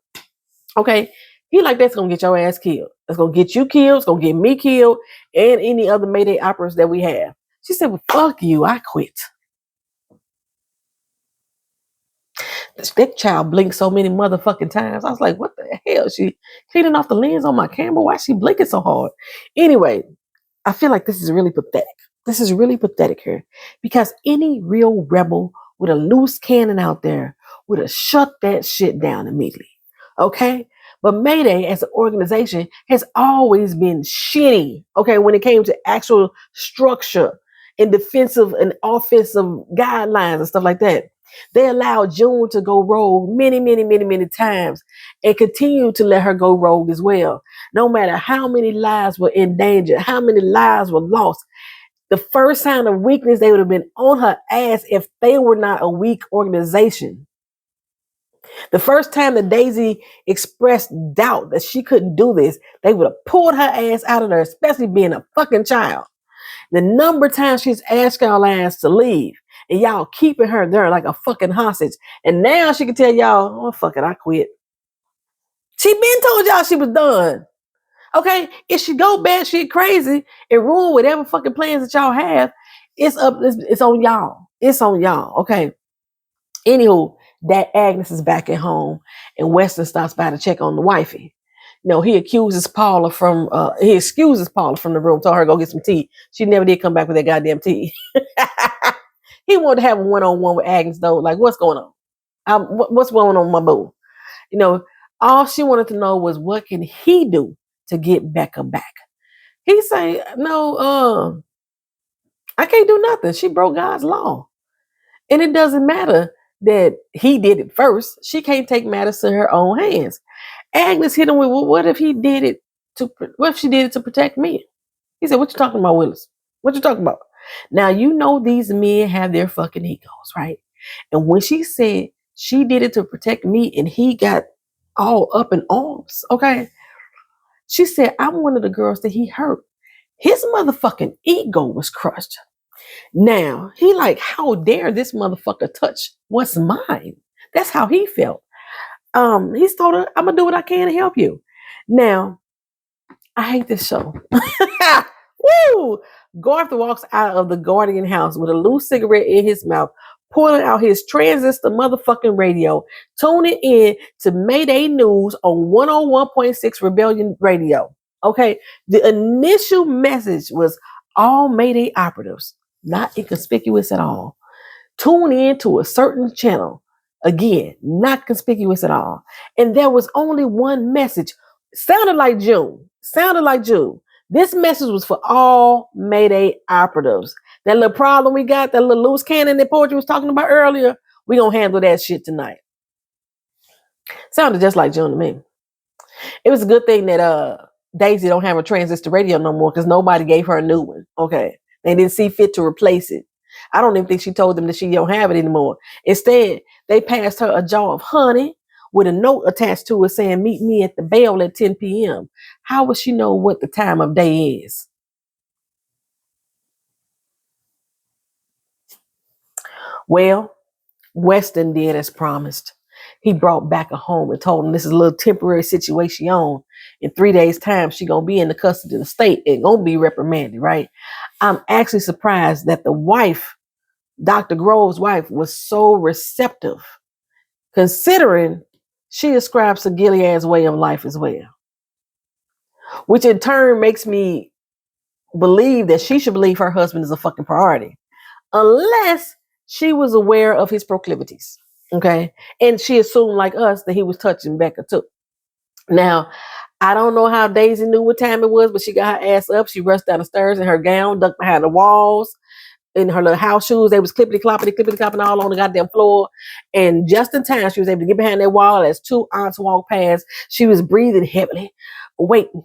Speaker 1: Okay. He like, that's gonna get your ass killed. That's gonna get you killed. It's gonna get me killed and any other Mayday operas that we have. She said, well, fuck you. I quit. That child blinked so many motherfucking times. I was like, what the hell? She cleaning off the lens on my camera. Why is she blinking so hard? Anyway, I feel like this is really pathetic. This is really pathetic here because any real rebel with a loose cannon out there would have shut that shit down immediately. Okay? But Mayday as an organization has always been shitty, okay, when it came to actual structure and defensive and offensive guidelines and stuff like that. They allowed June to go rogue many times and continue to let her go rogue as well. No matter how many lives were in danger, how many lives were lost, the first sign of weakness, they would have been on her ass if they were not a weak organization. The first time that Daisy expressed doubt that she couldn't do this, they would have pulled her ass out of there, especially being a fucking child. The number of times she's asked y'all ass to leave, and y'all keeping her there like a fucking hostage. And now she can tell y'all, oh, fuck it, I quit. She been told y'all she was done. Okay, if she go bad shit crazy and ruin whatever fucking plans that y'all have, it's up. It's on y'all. It's on y'all. Okay. Anywho, that Agnes is back at home, and Weston stops by to check on the wifey. He excuses Paula from the room, told her to go get some tea. She never did come back with that goddamn tea. He wanted to have a one-on-one with Agnes though. Like, what's going on? What's going on with my boo? All she wanted to know was what can he do to get Becca back. He say, no, I can't do nothing. She broke God's law. And it doesn't matter that he did it first. She can't take matters to her own hands. Agnes hit him with, well, what if she did it to protect me? He said, what you talking about, Willis? What you talking about? Now, these men have their fucking egos, right? And when she said she did it to protect me and he got all up in arms, okay? She said, I'm one of the girls that he hurt. His motherfucking ego was crushed. Now, he like, how dare this motherfucker touch what's mine? That's how he felt. He's told her, I'm going to do what I can to help you. Now, I hate this show. Woo! Garth walks out of the Guardian house with a loose cigarette in his mouth, pulling out his transistor motherfucking radio, tuning in to Mayday News on 101.6 Rebellion Radio. Okay, the initial message was all Mayday operatives, not inconspicuous at all. Tune in to a certain channel. Again, not conspicuous at all. And there was only one message. Sounded like June. This message was for all Mayday operatives. That little problem we got, that little loose cannon that Poetry was talking about earlier, we gonna handle that shit tonight. Sounded just like June to me. It was a good thing that Daisy don't have a transistor radio no more because nobody gave her a new one. Okay. They didn't see fit to replace it. I don't even think she told them that she don't have it anymore. Instead, they passed her a jar of honey with a note attached to it saying, meet me at the Bell at 10 p.m. How would she know what the time of day is? Well, Weston did as promised. He brought Becca home and told him this is a little temporary situation on. In 3 days' time, she gonna be in the custody of the state and gonna be reprimanded, right? I'm actually surprised that the wife, Dr. Grove's wife, was so receptive, considering she ascribes to Gilead's way of life as well. Which in turn makes me believe that she should believe her husband is a fucking priority. Unless she was aware of his proclivities. Okay. And she assumed, like us, that he was touching Becca too. Now, I don't know how Daisy knew what time it was, but she got her ass up. She rushed down the stairs in her gown, ducked behind the walls, in her little house shoes. They was clippity-clopping all on the goddamn floor. And just in time, she was able to get behind that wall as two aunts walked past. She was breathing heavily, waiting,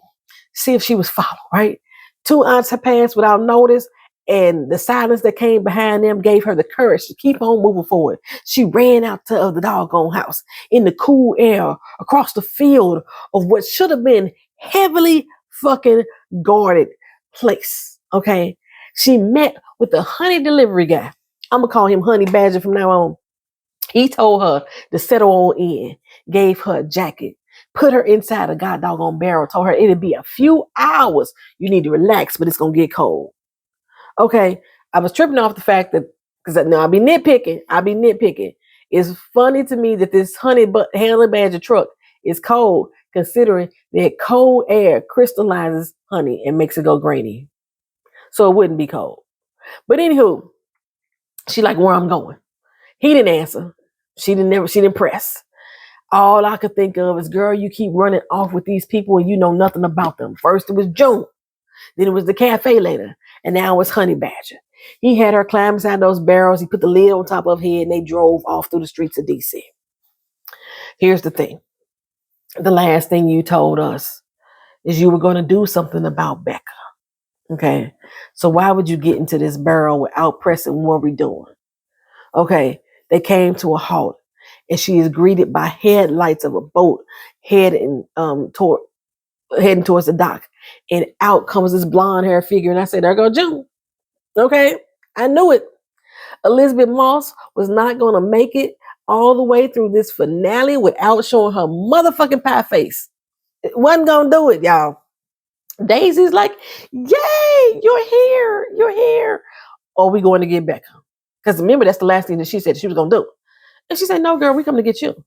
Speaker 1: see if she was followed, right? Two aunts had passed without notice. And the silence that came behind them gave her the courage to keep on moving forward. She ran out to the doggone house in the cool air across the field of what should have been heavily fucking guarded place. Okay. She met with the honey delivery guy. I'm going to call him Honey Badger from now on. He told her to settle on in, gave her a jacket, put her inside a god doggone barrel, told her it'll be a few hours. You need to relax, but it's going to get cold. Okay, I was tripping off the fact that, because now I be nitpicking. It's funny to me that this honey badger truck is cold, considering that cold air crystallizes honey and makes it go grainy. so it wouldn't be cold. But anywho, she like, where I'm going. He didn't answer. She didn't press. All I could think of is, girl, you keep running off with these people and you know nothing about them. First it was June, then it was the cafe later, and now it's Honey Badger. He had her climb inside those barrels. He put the lid on top of her head, and they drove off through the streets of DC. Here's the thing. The last thing you told us is you were going to do something about Becca. Okay. So why would you get into this barrel without pressing what we're doing? Okay. They came to a halt, and she is greeted by headlights of a boat heading towards the dock. And out comes this blonde hair figure. And I said, there go June. Okay. I knew it. Elizabeth Moss was not going to make it all the way through this finale without showing her motherfucking pie face. It wasn't going to do it, y'all. Daisy's like, yay, you're here. You're here. Or we going to get Becca? Because remember, that's the last thing that she said she was going to do. And she said, no, girl, we come to get you.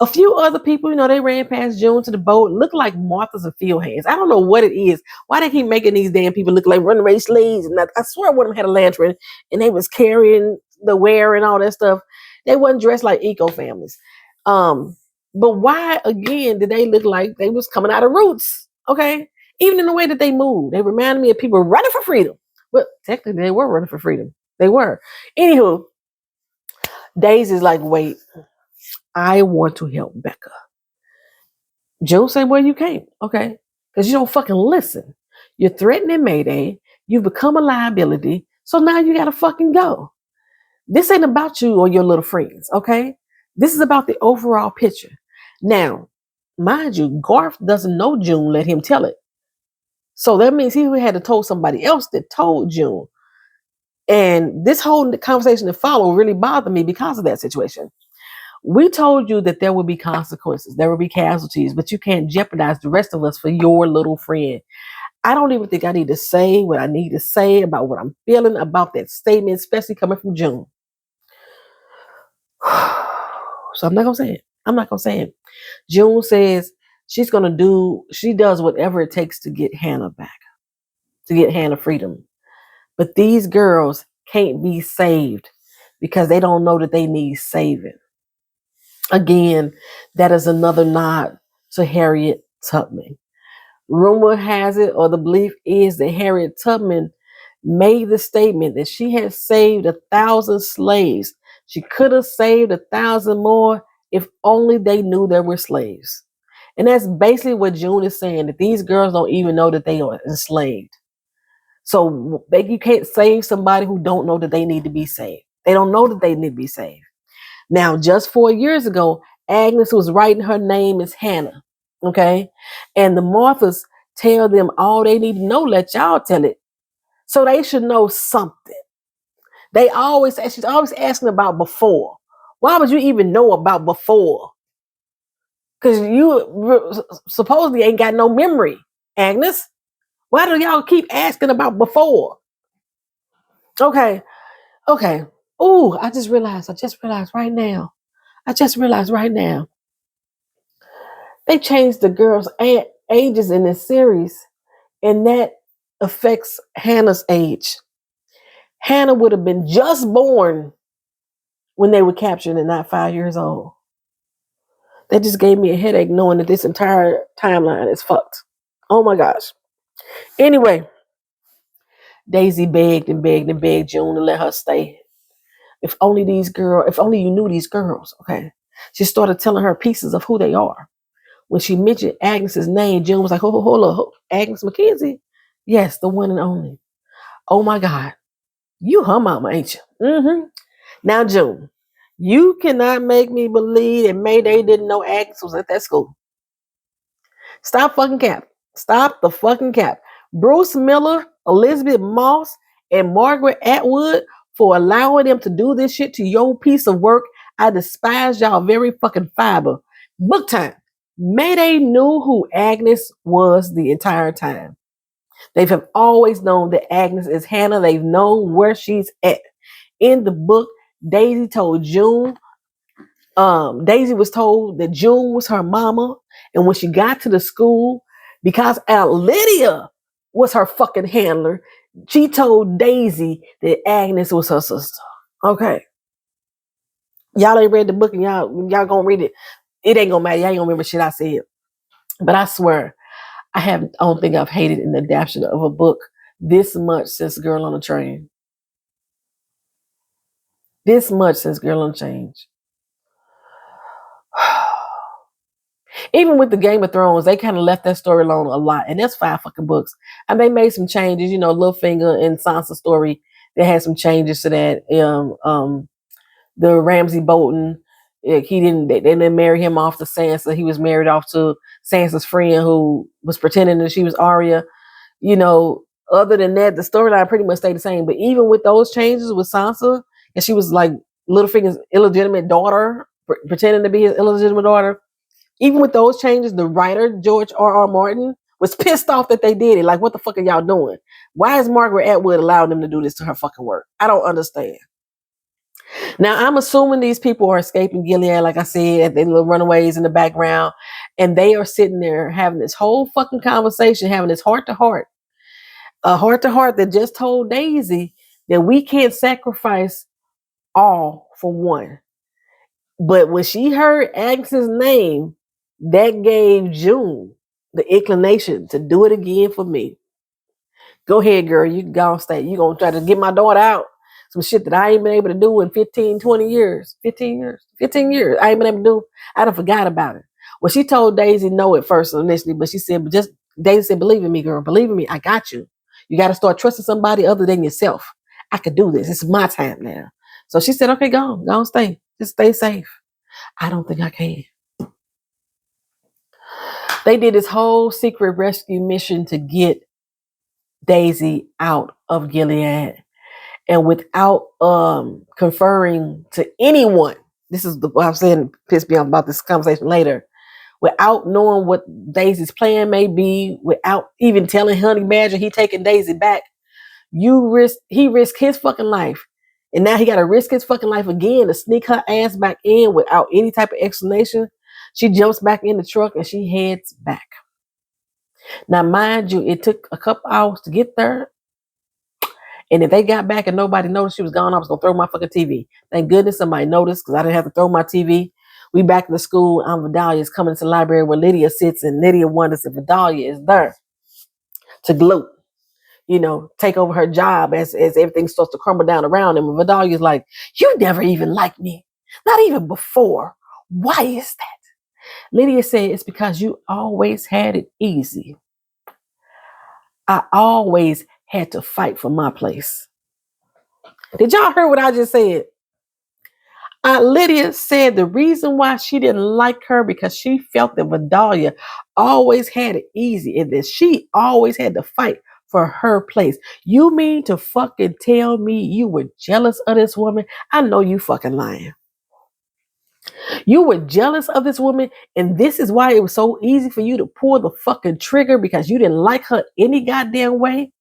Speaker 1: A few other people, they ran past June to the boat, look like Martha's and field hands. I don't know what it is. Why they keep making these damn people look like runaway slaves? And I swear one of them had a lantern and they was carrying the ware and all that stuff. They wasn't dressed like eco families. But why, again, did they look like they was coming out of Roots? Okay? Even in the way that they moved. They reminded me of people running for freedom. But technically, they were running for freedom. They were. Anywho, Daisy's like, wait. I want to help Becca. Joe said, well, you can't. Okay. Because you don't fucking listen. You're threatening Mayday. You've become a liability. So now you got to fucking go. This ain't about you or your little friends. Okay. This is about the overall picture. Now, mind you, Garth doesn't know June. Let him tell it. So that means he had to told somebody else that told June. And this whole conversation that followed really bothered me because of that situation. We told you that there would be consequences, there will be casualties, but you can't jeopardize the rest of us for your little friend. I don't even think I need to say what I need to say about what I'm feeling about that statement, especially coming from June. So I'm not going to say it. I'm not going to say it. June says she does whatever it takes to get Hannah back, to get Hannah freedom. But these girls can't be saved because they don't know that they need saving. Again, that is another nod to Harriet Tubman. Rumor has it, or the belief is, that Harriet Tubman made the statement that she had saved 1,000 slaves. She could have saved 1,000 more if only they knew they were slaves. And that's basically what June is saying, that these girls don't even know that they are enslaved. So you can't save somebody who don't know that they need to be saved. They don't know that they need to be saved. Now, just 4 years ago, Agnes was writing her name as Hannah, okay? And the Marthas tell them all they need to know, let y'all tell it. So they should know something. She's always asking about before. Why would you even know about before? Because you supposedly ain't got no memory, Agnes. Why do y'all keep asking about before? Okay. Ooh, I just realized right now. They changed the girls' ages in this series, and that affects Hannah's age. Hannah would have been just born when they were captured and not 5 years old. That just gave me a headache knowing that this entire timeline is fucked. Oh my gosh. Anyway, Daisy begged and begged and begged June to let her stay. If only you knew these girls, okay? She started telling her pieces of who they are. When she mentioned Agnes's name, June was like, hold up, Agnes McKenzie? Yes, the one and only. Oh my God. You her mama, ain't you? Mm-hmm. Now, June, you cannot make me believe that Mayday didn't know Agnes was at that school. Stop fucking cap. Stop the fucking cap. Bruce Miller, Elizabeth Moss, and Margaret Atwood, for allowing them to do this shit to your piece of work. I despise y'all very fucking fiber. Book time. Mayday knew who Agnes was the entire time. They have always known that Agnes is Hannah. They've known where she's at. In the book, Daisy told June, Daisy was told that June was her mama. And when she got to the school, because Aunt Lydia was her fucking handler, She told Daisy that Agnes was her sister. Okay. Y'all ain't read the book and y'all gonna read it. It ain't gonna matter. Y'all ain't gonna remember shit I said. But I swear, I don't think I've hated an adaptation of a book this much since Girl on the Train. This much since Girl on the Train. Even with the Game of Thrones, they kind of left that story alone a lot. And that's 5 fucking books. And they made some changes, Littlefinger and Sansa story. They had some changes to that. The Ramsay Bolton, they didn't marry him off to Sansa. He was married off to Sansa's friend who was pretending that she was Arya. Other than that, the storyline pretty much stayed the same. But even with those changes with Sansa, and she was like Littlefinger's illegitimate daughter, pretending to be his illegitimate daughter. Even with those changes, the writer, George R.R. Martin, was pissed off that they did it. Like, what the fuck are y'all doing? Why is Margaret Atwood allowing them to do this to her fucking work? I don't understand. Now, I'm assuming these people are escaping Gilead, like I said, they little runaways in the background, and they are sitting there having this whole fucking conversation, having this heart-to-heart. A heart-to-heart that just told Daisy that we can't sacrifice all for one. But when she heard Agnes's name, that gave June the inclination to do it again for me. Go ahead, girl. You can go on stage. You going to try to get my daughter out. Some shit that I ain't been able to do in 15, 20 years. 15 years. 15 years. I ain't been able to do. I done forgot about it. Well, she told Daisy no at first initially, but she said, Daisy said, believe in me, girl. Believe in me. I got you. You got to start trusting somebody other than yourself. I could do this. It's my time now. So she said, okay, go on, stay. Just stay safe. I don't think I can. They did this whole secret rescue mission to get Daisy out of Gilead. And without conferring to anyone, this is what I'm saying, pissed me off about this conversation later, without knowing what Daisy's plan may be, without even telling Honey Badger he taking Daisy back, he risked his fucking life. And now he got to risk his fucking life again to sneak her ass back in without any type of explanation. She jumps back in the truck and she heads back. Now, mind you, it took a couple hours to get there. And if they got back and nobody noticed she was gone, I was going to throw my fucking TV. Thank goodness somebody noticed because I didn't have to throw my TV. We back in the school. Vidalia is coming to the library where Lydia sits, and Lydia wonders if Vidalia is there to gloat. Take over her job as everything starts to crumble down around him. And Vidalia's like, you never even liked me. Not even before. Why is that? Lydia said, it's because you always had it easy. I always had to fight for my place. Did y'all hear what I just said? Lydia said the reason why she didn't like her because she felt that Vidalia always had it easy and that she always had to fight for her place. You mean to fucking tell me you were jealous of this woman? I know you fucking lying. You were jealous of this woman, and this is why it was so easy for you to pull the fucking trigger because you didn't like her any goddamn way.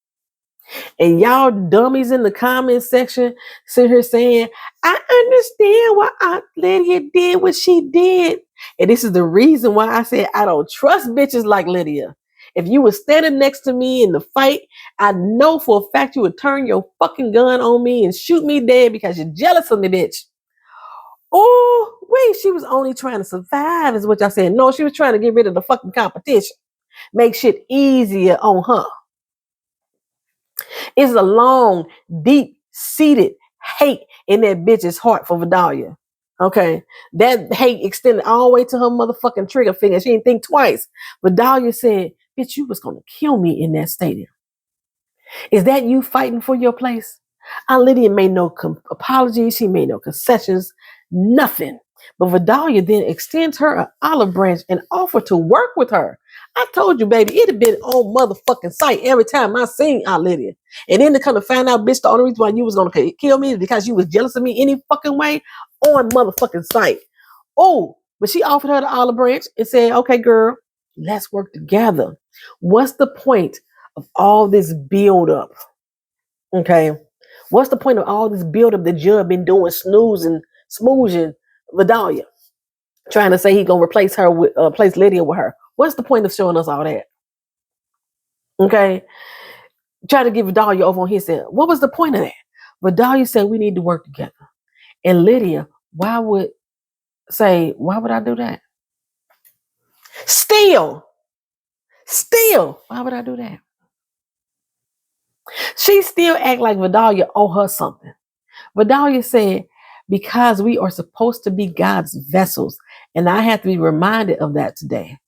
Speaker 1: And y'all dummies in the comment section sit here saying, I understand why Aunt Lydia did what she did. And this is the reason why I said I don't trust bitches like Lydia. If you were standing next to me in the fight, I know for a fact you would turn your fucking gun on me and shoot me dead because you're jealous of me, bitch. Oh, wait, she was only trying to survive is what y'all saying. No, she was trying to get rid of the fucking competition. Make shit easier on her. It's a long, deep-seated hate in that bitch's heart for Vidalia. Okay? That hate extended all the way to her motherfucking trigger finger. She didn't think twice. Vidalia said, bitch, you was going to kill me in that stadium. Is that you fighting for your place? Aunt Lydia made no apologies. She made no concessions. Nothing. But Vidalia then extends her an olive branch and offered to work with her. I told you, baby, it'd have been on motherfucking sight every time I seen Aunt Lydia. And then to come to find out, bitch, the only reason why you was going to kill me is because you was jealous of me any fucking way on motherfucking sight. Oh, but she offered her the olive branch and said, okay, girl, let's work together. What's the point of all this build up? Okay. What's the point of all this build up that Judd been doing, smoozing Vidalia, trying to say he gonna replace her with replace Lydia with her? What's the point of showing us all that? Okay. Tried to get Vidalia over on his side. What was the point of that? Vidalia said we need to work together. And Lydia, why would I do that? Still, why would I do that? She still act like Vidalia owe her something. Vidalia said, because we are supposed to be God's vessels. And I have to be reminded of that today.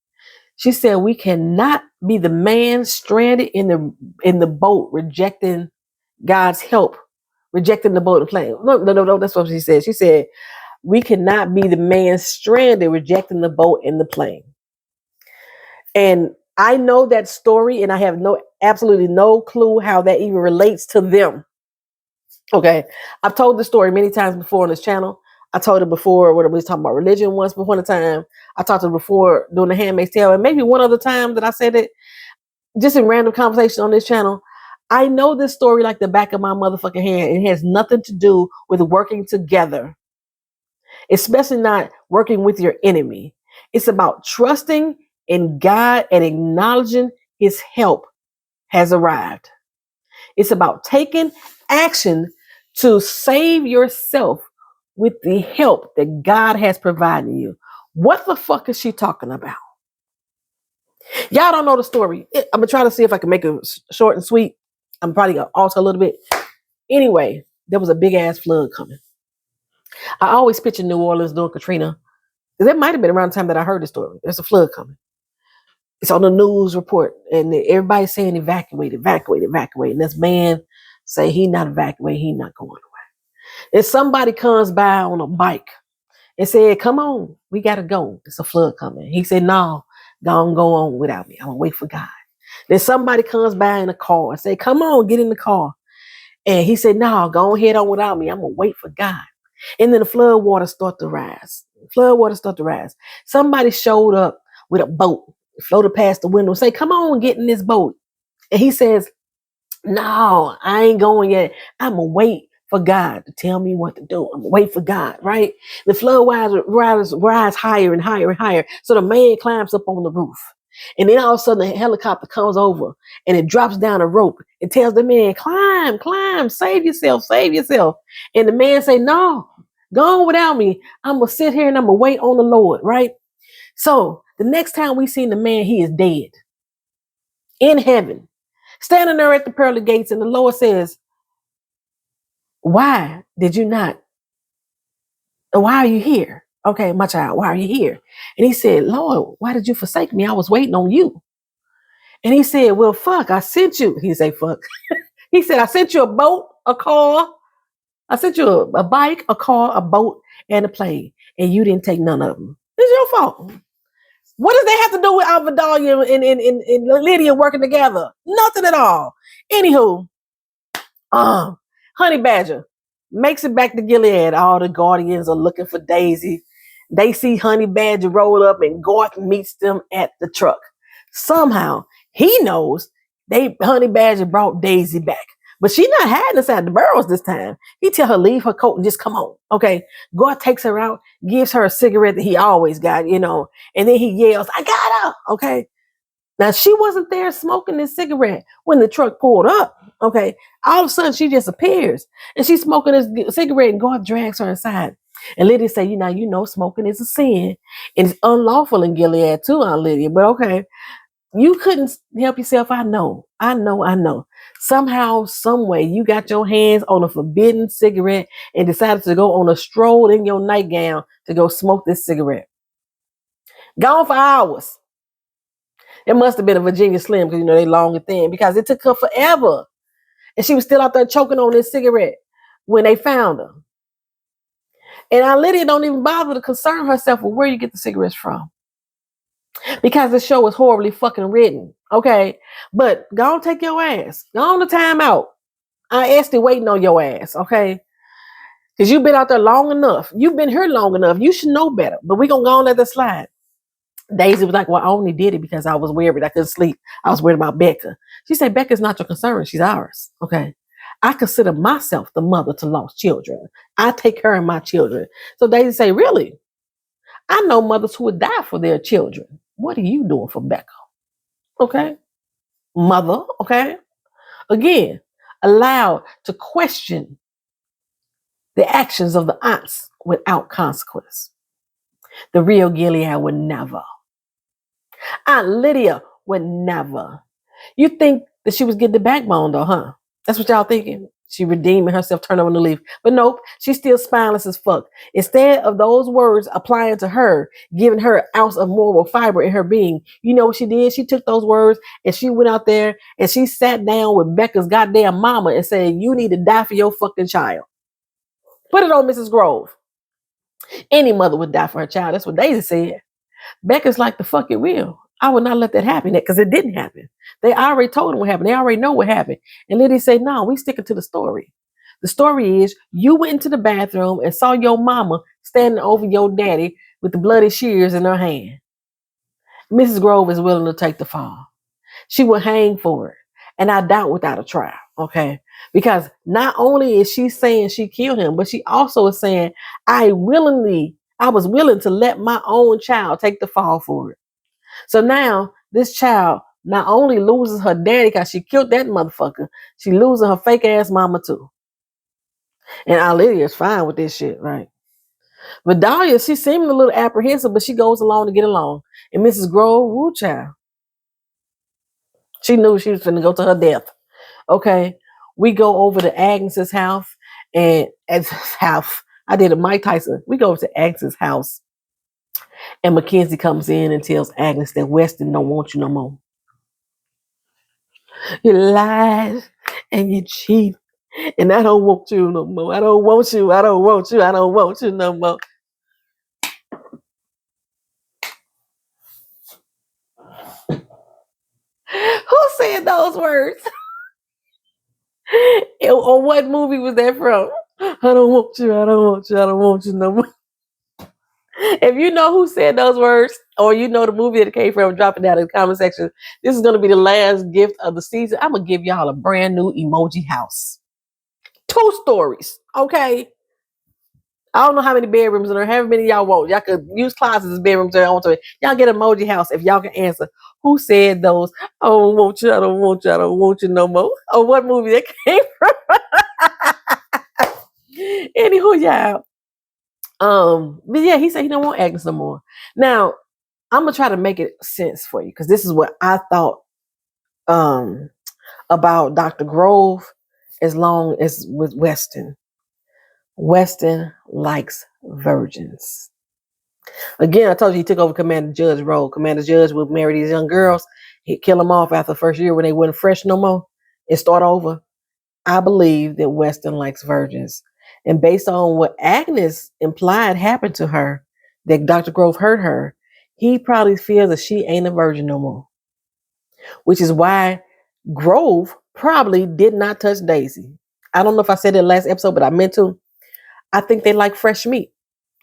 Speaker 1: She said, we cannot be the man stranded in the boat, rejecting God's help, rejecting the boat and plane. No, that's what she said. She said, we cannot be the man stranded, rejecting the boat and the plane. And I know that story, and I have absolutely no clue how that even relates to them. Okay. I've told the story many times before on this channel. I told it before when we was talking about religion once before the time. I talked it before doing the Handmaid's Tale, and maybe one other time that I said it just in random conversation on this channel. I know this story like the back of my motherfucking hand. It has nothing to do with working together, especially not working with your enemy. It's about trusting in God and acknowledging his help has arrived. It's about taking action to save yourself with the help that God has provided you. What the fuck is she talking about? Y'all don't know the story. I'm going to try to see if I can make it short and sweet. I'm probably going to alter a little bit. Anyway, there was a big ass flood coming. I always picture New Orleans during Katrina. That might have been around the time that I heard the story. There's a flood coming. It's on the news report, and everybody's saying evacuate. And this man say he not evacuating, he not going away. And somebody comes by on a bike and said, come on, we got to go. It's a flood coming. He said, no, don't go on without me. I'm going to wait for God. Then somebody comes by in a car and say, come on, get in the car. And he said, no, go ahead on without me. I'm going to wait for God. And then the flood water start to rise. Somebody showed up with a boat, floated past the window, say, come on, get in this boat. And he says, no, I ain't going yet. I'm going to wait for God to tell me what to do. I'm going to wait for God, right? The flood rise higher and higher and higher. So the man climbs up on the roof. And then all of a sudden, a helicopter comes over and it drops down a rope. It tells the man, climb, save yourself. And the man say, no, go on without me. I'm going to sit here and I'm going to wait on the Lord, right? So the next time we see the man, he is dead in heaven, standing there at the pearly gates. And the Lord says, why are you here? Okay, my child, why are you here? And he said, Lord, why did you forsake me? I was waiting on you. And he said, well, fuck, I sent you. He said, fuck. He said, I sent you a boat, a car. I sent you a bike, a car, a boat, and a plane. And you didn't take none of them. It's your fault. What does that have to do with Alvidalia and Lydia working together? Nothing at all. Anywho, Honey Badger makes it back to Gilead. All the Guardians are looking for Daisy. They see Honey Badger roll up and Garth meets them at the truck. Somehow, he knows Honey Badger brought Daisy back. But she's not hiding inside the burrows this time. He tell her leave her coat and just come on. Okay. Garth takes her out, gives her a cigarette that he always got, and then he yells, I got her. Okay. Now she wasn't there smoking this cigarette when the truck pulled up. Okay. All of a sudden she just appears and she's smoking this cigarette and Garth drags her inside. And Lydia say, smoking is a sin. And it's unlawful in Gilead too, Aunt Lydia. But okay. You couldn't help yourself. I know. Somehow, some way, you got your hands on a forbidden cigarette and decided to go on a stroll in your nightgown to go smoke this cigarette. Gone for hours. It must have been a Virginia Slim because, they long and thin, because it took her forever. And she was still out there choking on this cigarette when they found her. And Aunt Lydia don't even bother to concern herself with where you get the cigarettes from. Because the show is horribly fucking written. Okay. But go on, take your ass. Go on the time out. Aunt Esty waiting on your ass. Okay. Because you've been out there long enough. You've been here long enough. You should know better. But we're going to go on let that slide. Daisy was like, well, I only did it because I was worried. I couldn't sleep. I was worried about Becca. She said, Becca's not your concern. She's ours. Okay. I consider myself the mother to lost children. I take care of my children. So Daisy say, really? I know mothers who would die for their children. What are you doing for Becca? Okay. Mother. Okay. Again, allowed to question the actions of the aunts without consequence. The real Gilead would never. Aunt Lydia would never. You think that she was getting the backbone though, huh? That's what y'all thinking? She redeeming herself, turn over the leaf. But nope, she's still spineless as fuck. Instead of those words applying to her, giving her an ounce of moral fiber in her being, you know what she did? She took those words and she went out there and she sat down with Becca's goddamn mama and said, you need to die for your fucking child. Put it on Mrs. Grove. Any mother would die for her child. That's what Daisy said. Becca's like, the fuck it will. I would not let that happen because it didn't happen. They already told them what happened. They already know what happened. And Lydia said, no, we sticking to the story. The story is you went into the bathroom and saw your mama standing over your daddy with the bloody shears in her hand. Mrs. Grove is willing to take the fall. She will hang for it. And I doubt without a trial. Okay. Because not only is she saying she killed him, but she also is saying, I was willing to let my own child take the fall for it. So now this child not only loses her daddy because she killed that motherfucker, she losing her fake ass mama too. And Aunt Lydia is fine with this shit, right? But Dahlia, she seemed a little apprehensive, but she goes along to get along. And Mrs. Grove, woo child. She knew she was going to go to her death. Okay. We go over to Agnes's house and at his house. I did a Mike Tyson. We go over to Agnes's house. And Mackenzie comes in and tells Agnes that Weston don't want you no more. You lied and you cheat. And I don't want you no more. I don't want you. I don't want you. I don't want you no more. Who said those words? Or what movie was that from? I don't want you. I don't want you. I don't want you no more. If you know who said those words, or you know the movie that it came from, drop it down in the comment section. This is going to be the last gift of the season. I'm going to give y'all a brand new emoji house. 2 stories, okay? I don't know how many bedrooms in there, however many y'all want. Y'all could use closets as bedrooms. Y'all get an emoji house if y'all can answer who said those. I don't want you. I don't want you. I don't want you no more. Or what movie that came from. Anywho, y'all. But yeah, he said he don't want Agnes no more. Now, I'm gonna try to make it sense for you because this is what I thought about Dr. Grove as long as with Weston. Weston likes virgins. Again, I told you he took over Commander Judge role. Commander Judge would marry these young girls. He'd kill them off after the first year when they weren't fresh no more and start over. I believe that Weston likes virgins. And based on what Agnes implied happened to her, that Dr. Grove hurt her, he probably feels that she ain't a virgin no more. Which is why Grove probably did not touch Daisy. I don't know if I said it last episode, but I meant to. I think they like fresh meat.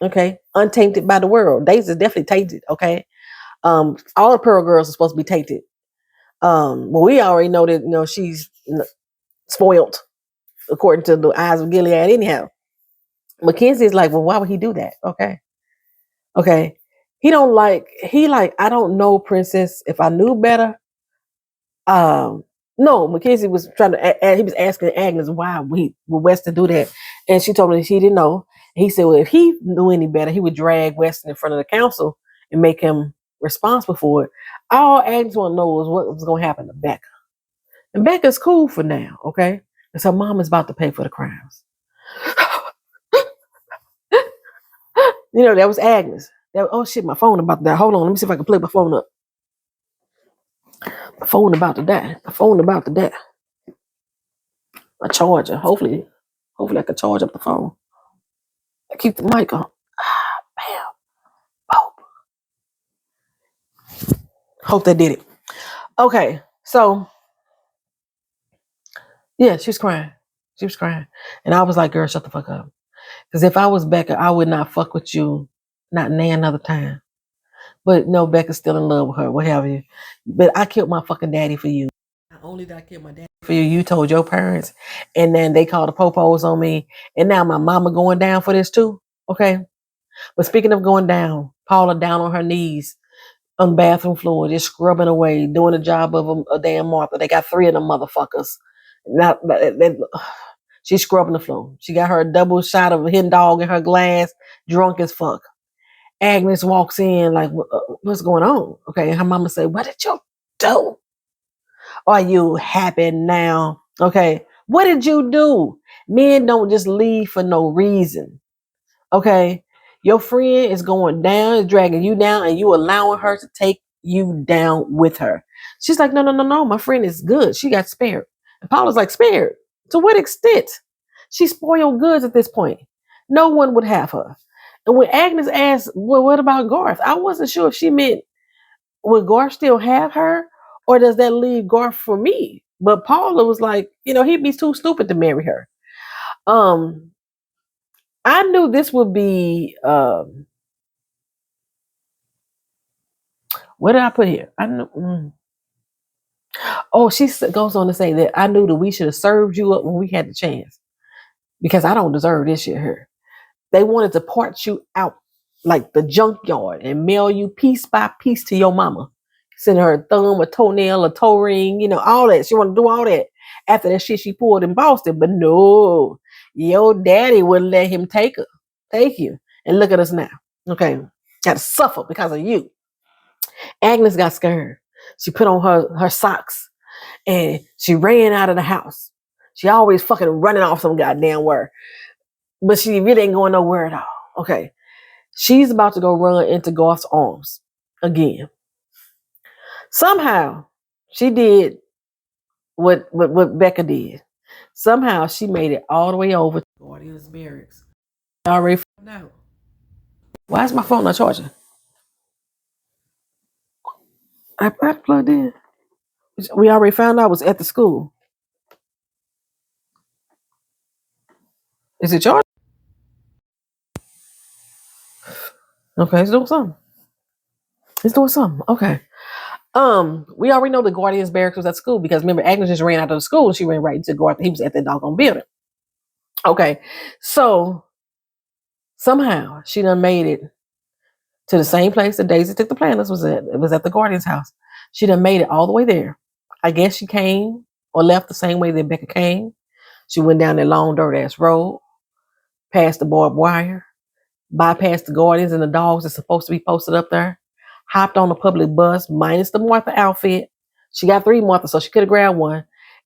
Speaker 1: Okay. Untainted by the world. Daisy's definitely tainted. Okay. All the Pearl girls are supposed to be tainted. Well, we already know that, she's spoiled according to the eyes of Gilead anyhow. Mackenzie is like, well, why would he do that? Okay. He I don't know, princess. If I knew better. No, Mackenzie was he was asking Agnes why would Weston do that? And she told him that she didn't know. And he said, well, if he knew any better, he would drag Weston in front of the council and make him responsible for it. All Agnes want to know is what was going to happen to Becca. And Becca's cool for now, okay? Because her mom is about to pay for the crimes. That was Agnes. Oh shit, my phone about to die. Hold on, let me see if I can plug my phone up. My phone about to die. A charger. Hopefully I can charge up the phone. I keep the mic on. Bam. Boom. Hope that did it. Okay, so yeah, she was crying. And I was like, girl, shut the fuck up. Because if I was Becca, I would not fuck with you, not another time. But no, Becca's still in love with her, what have you. But I killed my fucking daddy for you. Not only did I kill my daddy for you, you told your parents, and then they called the popos on me, and now my mama going down for this too, okay? But speaking of going down, Paula down on her knees on the bathroom floor, just scrubbing away, doing the job of a damn Martha. They got 3 of them motherfuckers. Now, she's scrubbing the floor. She got her double shot of a hidden dog in her glass, drunk as fuck. Agnes walks in like, what's going on? Okay, and her mama say, what did you do? Are you happy now? Okay, what did you do? Men don't just leave for no reason. Okay, your friend is going down, is dragging you down, and you allowing her to take you down with her. She's like, no, no, no, no. My friend is good. She got spared. And Paula's like, spared? To what extent? She's spoiled goods at this point. No one would have her. And when Agnes asked, well, what about Garth? I wasn't sure if she meant, would Garth still have her? Or does that leave Garth for me? But Paula was like, he'd be too stupid to marry her. I knew this would be, what did I put here? I knew. Oh, she goes on to say that I knew that we should have served you up when we had the chance because I don't deserve this shit here. They wanted to part you out like the junkyard and mail you piece by piece to your mama. Send her a thumb, a toenail, a toe ring, all that. She wanted to do all that after that shit she pulled in Boston. But no, your daddy wouldn't let him take you. And look at us now. Okay. Got to suffer because of you. Agnes got scared. She put on her socks and she ran out of the house. She always fucking running off some goddamn word. But she really ain't going nowhere at all. Okay. She's about to go run into Garth's arms again. Somehow, she did what Becca did. Somehow, she made it all the way over to Guardian's barracks. I already found out. Why is my phone not charging? I plugged in. We already found out I was at the school. Is it charging? Okay, it's doing something. It's doing something. Okay. We already know the Guardian's barracks was at school because remember Agnes just ran out of the school and she ran right into Garth. He was at that doggone building. Okay, so somehow she done made it to the same place that Daisy took the planners was at. It was at the Guardian's house. She done made it all the way there. I guess she came or left the same way that Becca came. She went down that long dirt ass road, past the barbed wire, bypassed the Guardians and the dogs that's supposed to be posted up there, hopped on the public bus, minus the Martha outfit. She got 3 Marthas, so she could have grabbed one.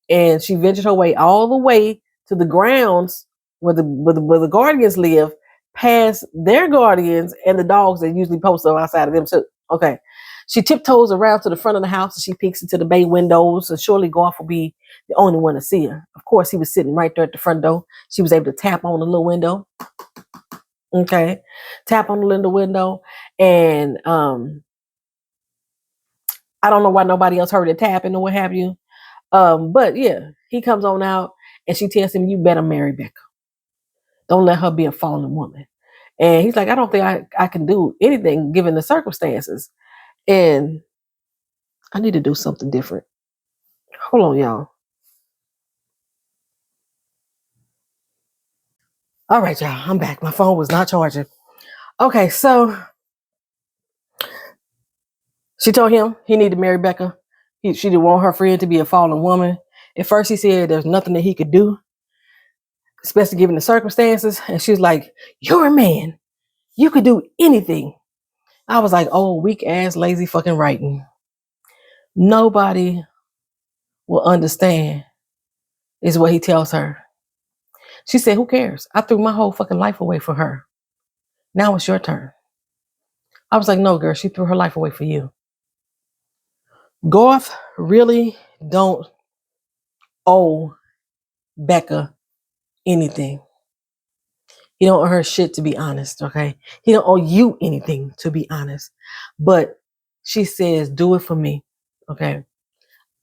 Speaker 1: And she ventured her way all the way to the grounds where the Guardians live, past their Guardians and the dogs that usually post up outside of them too. Okay. She tiptoes around to the front of the house and she peeks into the bay windows. And surely Garth will be the only one to see her. Of course, he was sitting right there at the front door. She was able to tap on the little window. Okay. Tap on the little window. And I don't know why nobody else heard it tapping or what have you. But yeah, he comes on out and she tells him, you better marry Becca. Don't let her be a fallen woman. And he's like, I don't think I can do anything given the circumstances. And I need to do something different. Hold on, y'all. All right, y'all. I'm back. My phone was not charging. Okay, so she told him he needed to marry Becca. She didn't want her friend to be a fallen woman. At first, he said there's nothing that he could do, especially given the circumstances. And she was like, you're a man. You could do anything. I was like, oh, weak ass, lazy fucking writing. Nobody will understand, is what he tells her. She said, who cares? I threw my whole fucking life away for her. Now it's your turn. I was like, no, girl, she threw her life away for you. Garth really don't owe Becca anything. He don't owe her shit, to be honest, okay? He don't owe you anything, to be honest. But she says, do it for me, okay?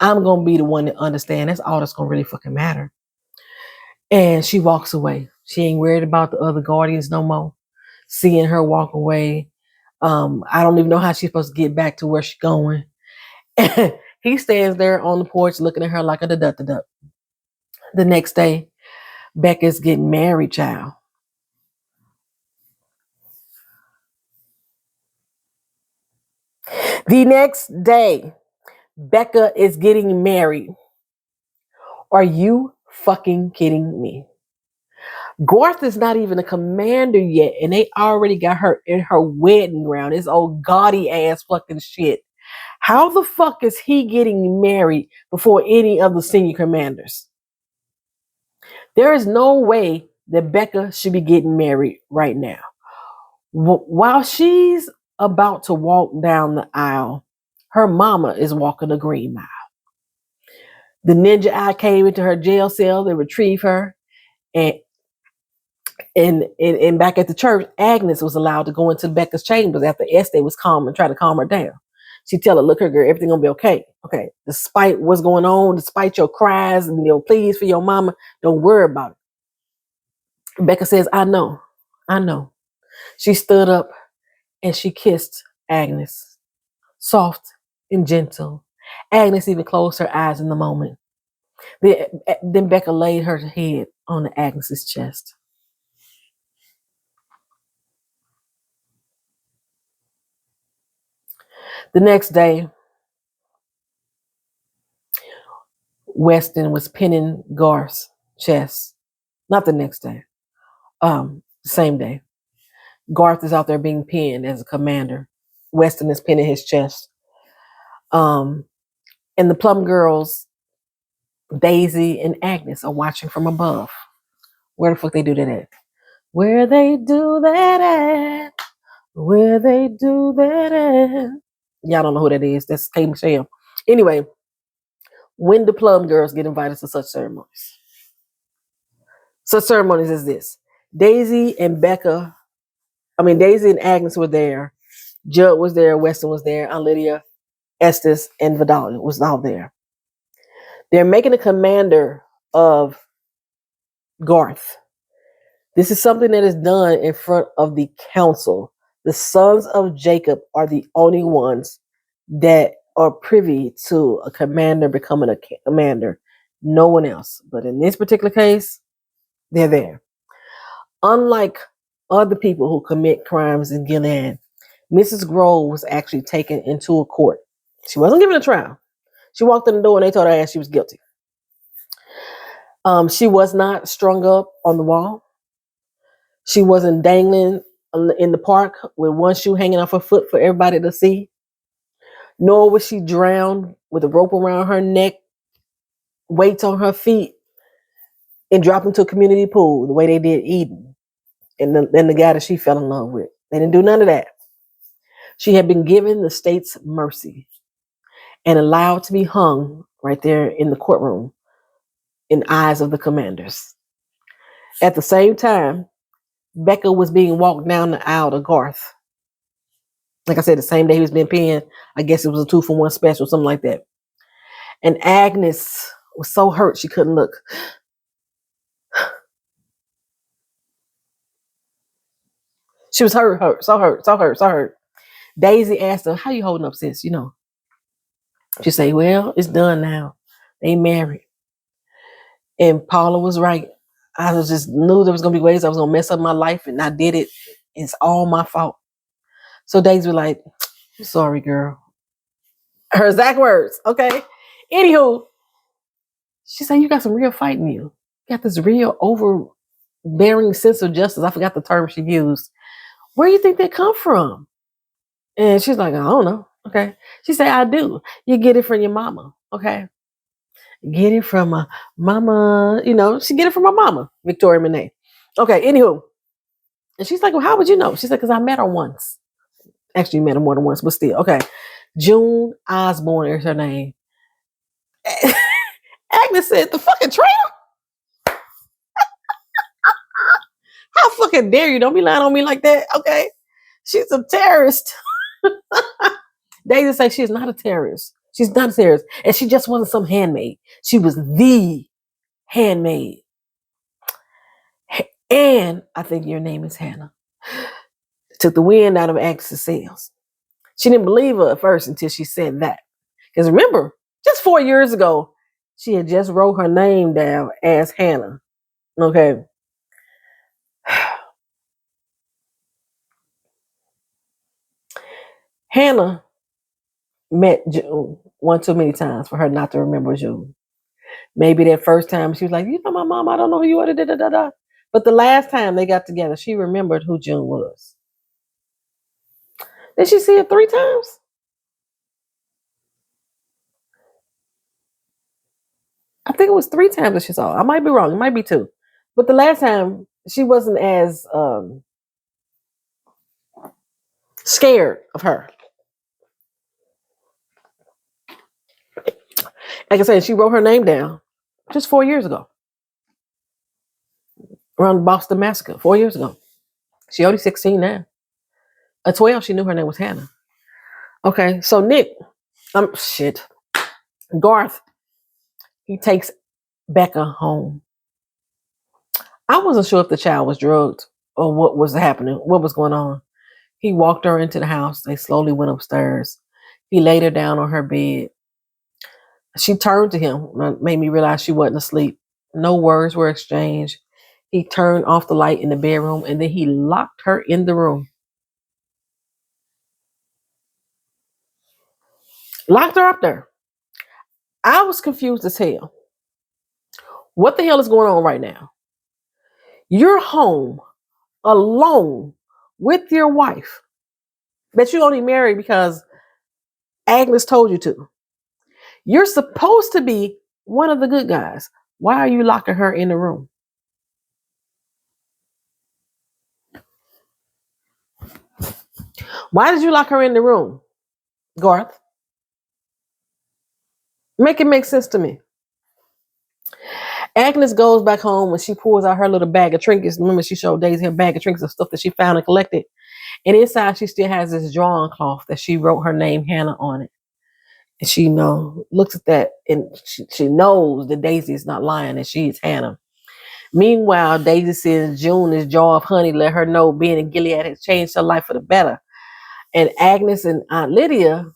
Speaker 1: I'm going to be the one to understand. That's all that's going to really fucking matter. And she walks away. She ain't worried about the other Guardians no more. Seeing her walk away. I don't even know how she's supposed to get back to where she's going. He stands there on the porch looking at her like a da-da-da-da. The next day, Becca's getting married, child. The next day, Becca is getting married Are you fucking kidding me? Garth is not even a commander yet, and they already got her in her wedding gown. This old gaudy ass fucking shit. How the fuck is he getting married before any of the senior commanders? There is no way that Becca should be getting married right now. While she's about to walk down the aisle, her mama is walking the green mile. The ninja eye came into her jail cell to retrieve her, and and back at the church, Agnes was allowed to go into Becca's chambers after Esther was calm and try to calm her down. She tell her, "Look, her girl, everything gonna be okay. Okay, despite what's going on, despite your cries and your pleas for your mama, don't worry about it." Becca says, "I know, I know." She stood up and she kissed Agnes, soft and gentle. Agnes even closed her eyes in the moment. Then Becca laid her head on Agnes's chest. The next day, Weston was pinning Garth's chest. Not the next day. Same day. Garth is out there being pinned as a commander. Weston is pinning his chest. And the Plum Girls, Daisy and Agnes, are watching from above. Where the fuck they do that at? Where they do that at? Where they do that at? Y'all don't know who that is. That's K. Michelle. Anyway, when the Plum Girls get invited to such ceremonies? Such ceremonies as this. Daisy and Agnes were there. Judd was there. Weston was there. Aunt Lydia, Estes, and Vidal was all there. They're making a commander of Garth. This is something that is done in front of the council. The sons of Jacob are the only ones that are privy to a commander becoming a commander. No one else. But in this particular case, they're there. Unlike other people who commit crimes in Gilead, Mrs. Grove was actually taken into a court. She wasn't given a trial. She walked in the door and they told her ass she was guilty. She was not strung up on the wall. She wasn't dangling in the park with one shoe hanging off her foot for everybody to see. Nor was she drowned with a rope around her neck, weights on her feet, and dropped into a community pool the way they did Eden and the guy that she fell in love with. They didn't do none of that. She had been given the state's mercy and allowed to be hung right there in the courtroom in eyes of the commanders. At the same time, Becca was being walked down the aisle to Garth. Like I said, the same day he was being pinned. I guess it was a 2-for-1 special, something like that. And Agnes was so hurt she couldn't look. She was hurt, so hurt. Daisy asked her, "How you holding up, sis? You know?" She said, "Well, it's done now. They married." And Paula was right. I just knew there was gonna be ways I was gonna mess up my life, and I did it. It's all my fault. So Daisy was like, "I'm sorry, girl." Her exact words. Okay. Anywho, she said, "You got some real fight in you. You got this real overbearing sense of justice." I forgot the term she used. "Where do you think that come from?" And she's like, "I don't know." Okay. She said, "I do. You get it from your mama." Okay. Get it from my mama. She get it from my mama, Victoria Monet. Okay. Anywho. And she's like, "Well, how would you know?" She said, "Because I met her once." Actually, met her more than once, but still. Okay. June Osborne is her name. Agnes said, "The fucking traitor? How fucking dare you? Don't be lying on me like that." Okay. She's a terrorist. Daisy say she is not a terrorist. She's not a terrorist. And she just wasn't some handmaid. She was the handmaid. And I think your name is Hannah. Took the wind out of Agnes' sails. She didn't believe her at first until she said that. Because remember, just 4 years ago, she had just wrote her name down as Hannah. Okay. Hannah met June one too many times for her not to remember June. Maybe that first time she was like, you know, my mom, I don't know who you are. Da, da, da, da. But the last time they got together, she remembered who June was. Did she see it 3 times? I think it was 3 times that she saw it. I might be wrong. It might be 2. But the last time, she wasn't as scared of her. Like I said, she wrote her name down just 4 years ago. Around the Boston Massacre, 4 years ago. She only 16 now. At 12, she knew her name was Hannah. Okay, so Nick, Garth, he takes Becca home. I wasn't sure if the child was drugged or what was happening, what was going on. He walked her into the house. They slowly went upstairs. He laid her down on her bed. She turned to him, made me realize she wasn't asleep. No words were exchanged. He turned off the light in the bedroom and then he locked her in the room. Locked her up there. I was confused as hell. What the hell is going on right now? You're home alone with your wife that you only married because Agnes told you to. You're supposed to be one of the good guys. Why are you locking her in the room? Why did you lock her in the room, Garth? Make it make sense to me. Agnes goes back home when she pulls out her little bag of trinkets. Remember, she showed Daisy her bag of trinkets of stuff that she found and collected. And inside, she still has this drawing cloth that she wrote her name, Hannah, on it. And she looks at that and she knows that Daisy is not lying and she is Hannah. Meanwhile, Daisy says June, jar of honey, let her know being in Gilead has changed her life for the better. And Agnes and Aunt Lydia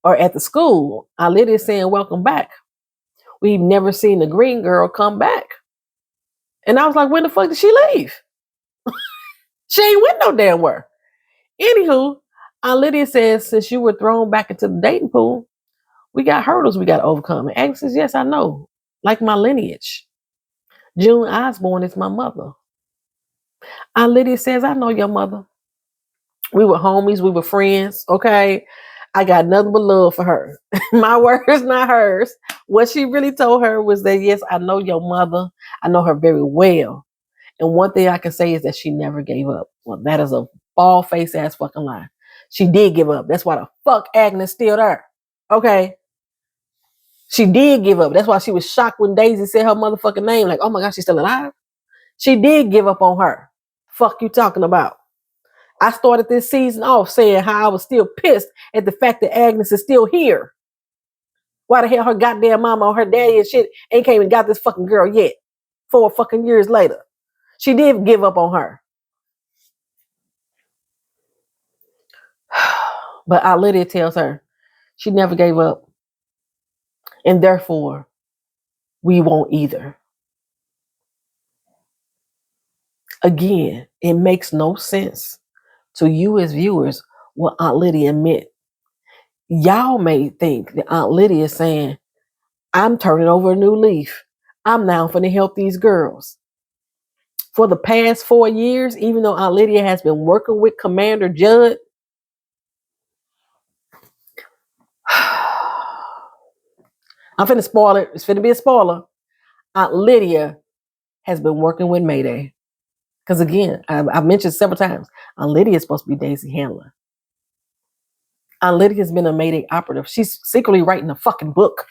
Speaker 1: are at the school. Aunt Lydia is saying, welcome back. We've never seen the green girl come back. And I was like, when the fuck did she leave? She ain't went no damn where. Anywho, Aunt Lydia says, since you were thrown back into the dating pool, we got hurdles we got to overcome. And Agnes says, yes, I know. Like my lineage. June Osborne is my mother. Aunt Lydia says, I know your mother. We were homies. We were friends. Okay. I got nothing but love for her. My words, not hers. What she really told her was that, yes, I know your mother. I know her very well. And one thing I can say is that she never gave up. Well, that is a bald-faced ass fucking lie. She did give up. That's why the fuck Agnes still there. Okay. She did give up. That's why she was shocked when Daisy said her motherfucking name. Like, oh my God, she's still alive. She did give up on her. Fuck you talking about. I started this season off saying how I was still pissed at the fact that Agnes is still here. Why the hell her goddamn mama or her daddy and shit ain't came and got this fucking girl yet? 4 fucking years later. She did give up on her. But Aunt Lydia tells her she never gave up. And therefore, we won't either. Again, it makes no sense to you as viewers what Aunt Lydia meant. Y'all may think that Aunt Lydia is saying, I'm turning over a new leaf. I'm now going to help these girls. For the past 4 years, even though Aunt Lydia has been working with Commander Judd, I'm finna spoil it. It's finna be a spoiler. Aunt Lydia has been working with Mayday. Because again, I've mentioned several times, Aunt Lydia is supposed to be Daisy Handler. Aunt Lydia has been a Mayday operative. She's secretly writing a fucking book.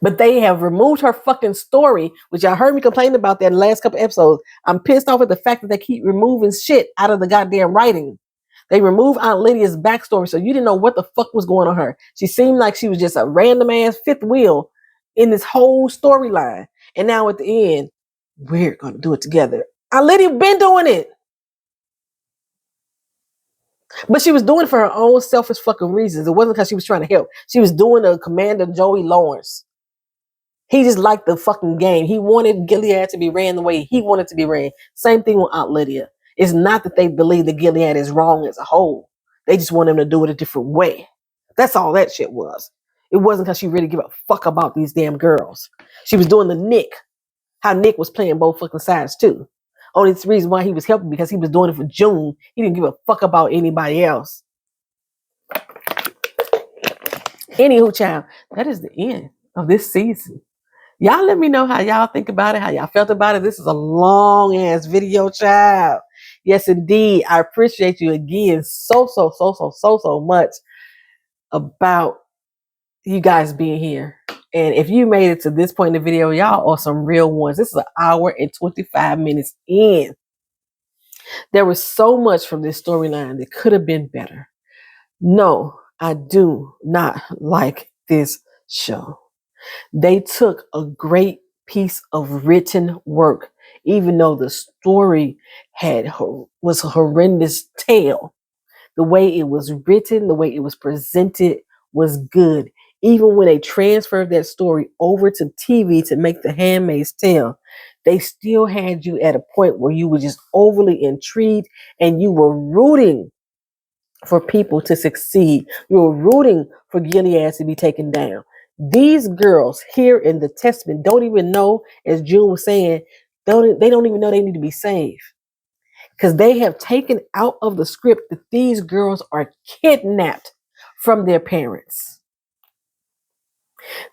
Speaker 1: But they have removed her fucking story, which y'all heard me complain about that in the last couple episodes. I'm pissed off at the fact that they keep removing shit out of the goddamn writing. They removed Aunt Lydia's backstory, so you didn't know what the fuck was going on her. She seemed like she was just a random ass fifth wheel in this whole storyline. And now at the end, we're going to do it together. Aunt Lydia been doing it. But she was doing it for her own selfish fucking reasons. It wasn't because she was trying to help. She was doing a Commander Joey Lawrence. He just liked the fucking game. He wanted Gilead to be ran the way he wanted to be ran. Same thing with Aunt Lydia. It's not that they believe that Gilead is wrong as a whole. They just want him to do it a different way. That's all that shit was. It wasn't because she really give a fuck about these damn girls. She was doing the Nick, how Nick was playing both fucking sides too. Only the reason why he was helping because he was doing it for June. He didn't give a fuck about anybody else. Anywho, child, that is the end of this season. Y'all let me know how y'all think about it, how y'all felt about it. This is a long ass video, child. Yes, indeed. I appreciate you again so much about you guys being here. And if you made it to this point in the video, y'all are some real ones. This is an hour and 25 minutes in. There was so much from this storyline that could have been better. No, I do not like this show. They took a great piece of written work, even though the story was a horrendous tale. The way it was written, the way it was presented was good. Even when they transferred that story over to TV to make The Handmaid's Tale, they still had you at a point where you were just overly intrigued and you were rooting for people to succeed. You were rooting for Gilead to be taken down. These girls here in the Testament don't even know, as June was saying, they don't even know they need to be saved. Because they have taken out of the script that these girls are kidnapped from their parents.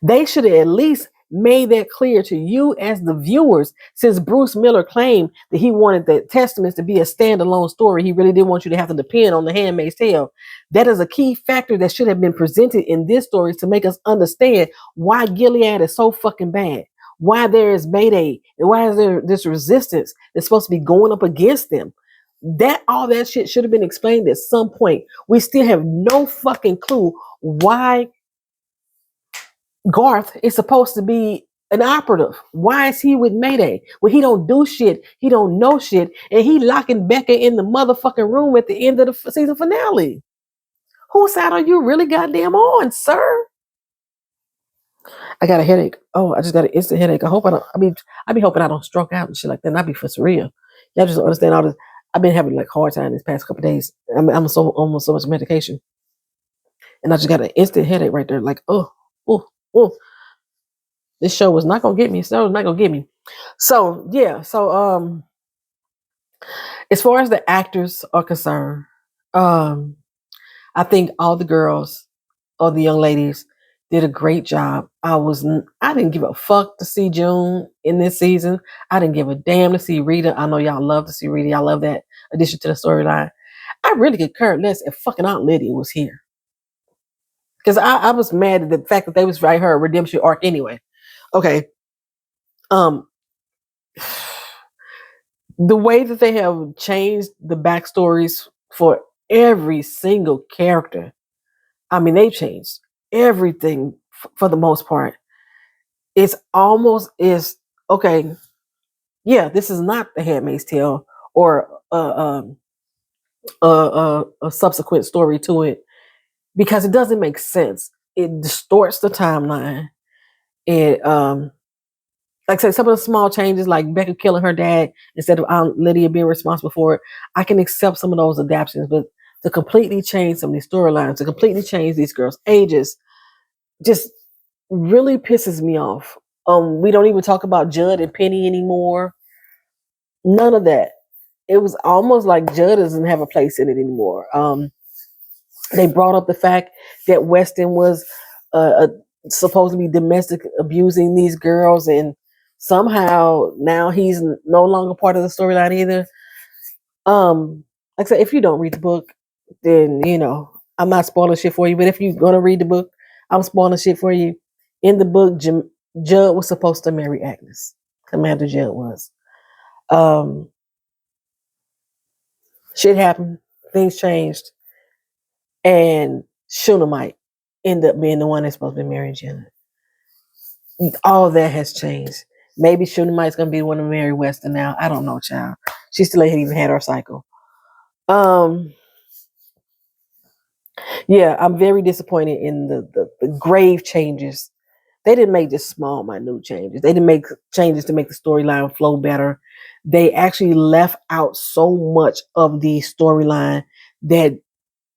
Speaker 1: They should have at least made that clear to you as the viewers, since Bruce Miller claimed that he wanted the Testaments to be a standalone story. He really didn't want you to have to depend on The Handmaid's Tale. That is a key factor that should have been presented in this story to make us understand why Gilead is so fucking bad, why there is Mayday, and why is there this resistance that's supposed to be going up against them. All that shit should have been explained at some point. We still have no fucking clue why Garth is supposed to be an operative. Why is he with Mayday? Well, he don't do shit. He don't know shit. And he locking Becka in the motherfucking room at the end of the season finale. Whose side are you really goddamn on, sir? I got a headache. Oh, I just got an instant headache. I be hoping I don't stroke out and shit like that. And I be for surreal. Y'all just don't understand all this. I've been having like hard time these past couple of days. I'm almost so much medication. And I just got an instant headache right there. Like, oh. This show was not gonna get me. So not gonna get me. So yeah. So as far as the actors are concerned, I think all the girls or the young ladies did a great job. I didn't give a fuck to see June in this season. I didn't give a damn to see Rita. I know y'all love to see Rita. Y'all love that addition to the storyline. I really could care less if fucking Aunt Lydia was here. Because I was mad at the fact that they was writing her a redemption arc anyway. Okay. The way that they have changed the backstories for every single character, I mean, they've changed everything for the most part. It's almost okay. Yeah, this is not The Handmaid's Tale or a subsequent story to it because it doesn't make sense. It distorts the timeline. It like I said, some of the small changes, like Becka killing her dad instead of Aunt Lydia being responsible for it, I can accept some of those adaptations, but to completely change some of these storylines, to completely change these girls' ages, just really pisses me off. We don't even talk about Judd and Penny anymore. None of that. It was almost like Judd doesn't have a place in it anymore. They brought up the fact that Weston was supposed to be domestic abusing these girls, and somehow now he's no longer part of the storyline either. Like I said, if you don't read the book, then I'm not spoiling shit for you. But if you're gonna read the book, I'm spoiling shit for you. In the book, Judd was supposed to marry Agnes. Commander Judd was. Shit happened. Things changed. And Shunammite ended up being the one that's supposed to be marrying Judd. All of that has changed. Maybe Shunammite's going to be the one to marry Weston now. I don't know, child. She still ain't even had her cycle. Yeah, I'm very disappointed in the grave changes. They didn't make just small, minute changes. They didn't make changes to make the storyline flow better. They actually left out so much of the storyline that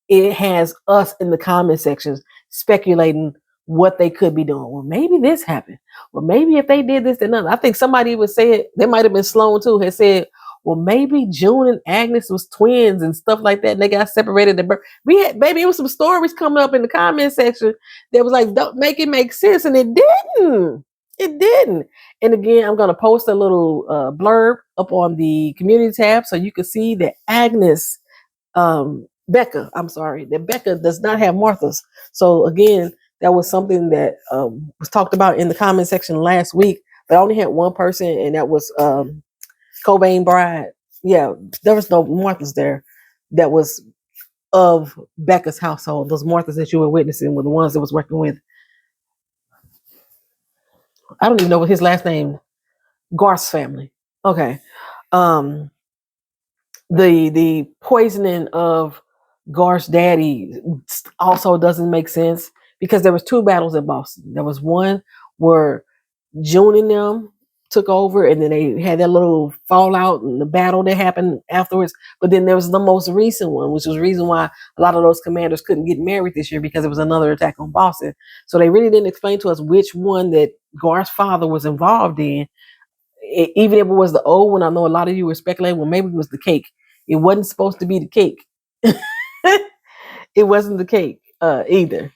Speaker 1: it has us in the comment sections speculating what they could be doing. Well, maybe this happened. Well, maybe if they did this, then nothing. I think somebody would say it. They might have been Sloan too. Had said, well, maybe June and Agnes was twins and stuff like that. And they got separated. We had, maybe it was some stories coming up in the comment section that was like, don't make it make sense. And it didn't. It didn't. And again, I'm going to post a little blurb up on the community tab so you can see that Agnes, Becka, I'm sorry, that Becka does not have Martha's. So again, that was something that was talked about in the comment section last week, but I only had one person, and that was Cobain Bride. Yeah, there was no Martha's there. That was of Becca's household. Those Marthas that you were witnessing were the ones that was working with. I don't even know what his last name. Garth's family. Okay. Um, the poisoning of Garth's daddy also doesn't make sense because there was two battles in Boston. There was one where June and them took over, and then they had that little fallout and the battle that happened afterwards. But then there was the most recent one, which was the reason why a lot of those commanders couldn't get married this year, because it was another attack on Boston. So they really didn't explain to us which one that Garth's father was involved in. Even if it was the old one, I know a lot of you were speculating, well, maybe it was the cake. It wasn't supposed to be the cake. It wasn't the cake either.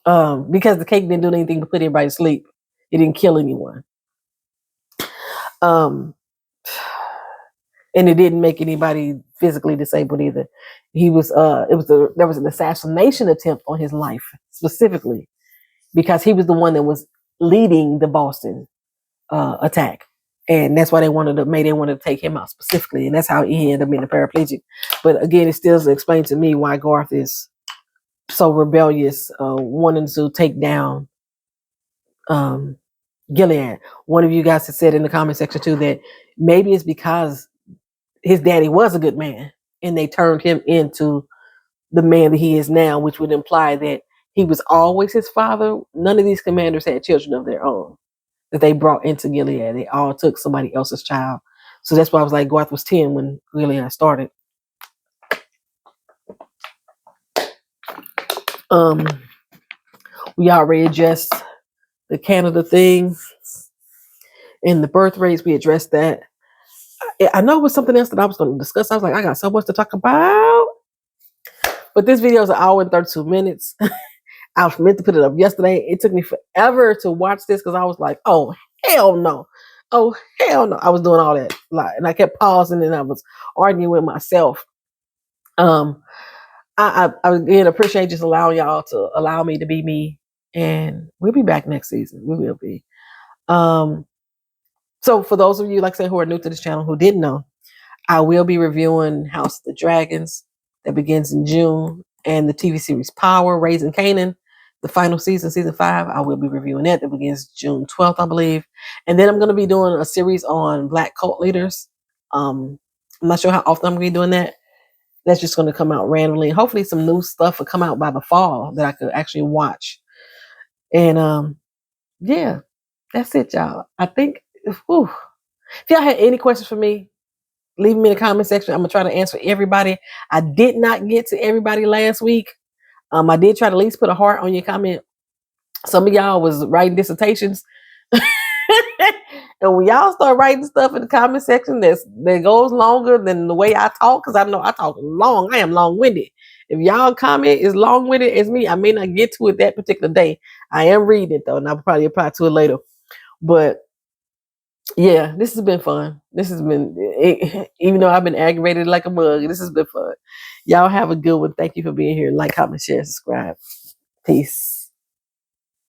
Speaker 1: Because the cake didn't do anything to put everybody to sleep. It didn't kill anyone. And it didn't make anybody physically disabled either. There was an assassination attempt on his life specifically because he was the one that was leading the Boston attack. And that's why Mayday wanted to take him out specifically. And that's how he ended up being a paraplegic. But again, it still doesn't explain to me why Garth is so rebellious, wanting to take down Gilead. One of you guys had said in the comment section too that maybe it's because his daddy was a good man and they turned him into the man that he is now, which would imply that he was always his father. None of these commanders had children of their own that they brought into Gilead. They all took somebody else's child. So that's why I was like, Garth was 10 when Gilead started. We already addressed the Canada thing and the birth rates. We addressed that. I know it was something else that I was going to discuss. I was like, I got so much to talk about. But this video is an hour and 32 minutes. I was meant to put it up yesterday. It took me forever to watch this because I was like, oh, hell no. Oh, hell no. I was doing all that. And I kept pausing and I was arguing with myself. I again appreciate just allowing y'all to allow me to be me. And we'll be back next season. We will be. So for those of you, like I said, who are new to this channel, who didn't know, I will be reviewing House of the Dragons that begins in June, and the TV series Power, Raising Kanan, the final season, season 5. I will be reviewing that begins June 12th, I believe. And then I'm going to be doing a series on Black cult leaders. I'm not sure how often I'm going to be doing that. That's just going to come out randomly. Hopefully some new stuff will come out by the fall that I could actually watch. And yeah, that's it, y'all. I think, whew. If y'all had any questions for me, leave them in the comment section. I'm going to try to answer everybody. I did not get to everybody last week. I did try to at least put a heart on your comment. Some of y'all was writing dissertations. And when y'all start writing stuff in the comment section that goes longer than the way I talk, because I know I talk long. I am long-winded. If y'all comment is long-winded as me, I may not get to it that particular day. I am reading it, though, and I'll probably apply to it later. But yeah, this has been fun. This has been, even though I've been aggravated like a mug, this has been fun. Y'all have a good one. Thank you for being here. Like, comment, share, subscribe. Peace.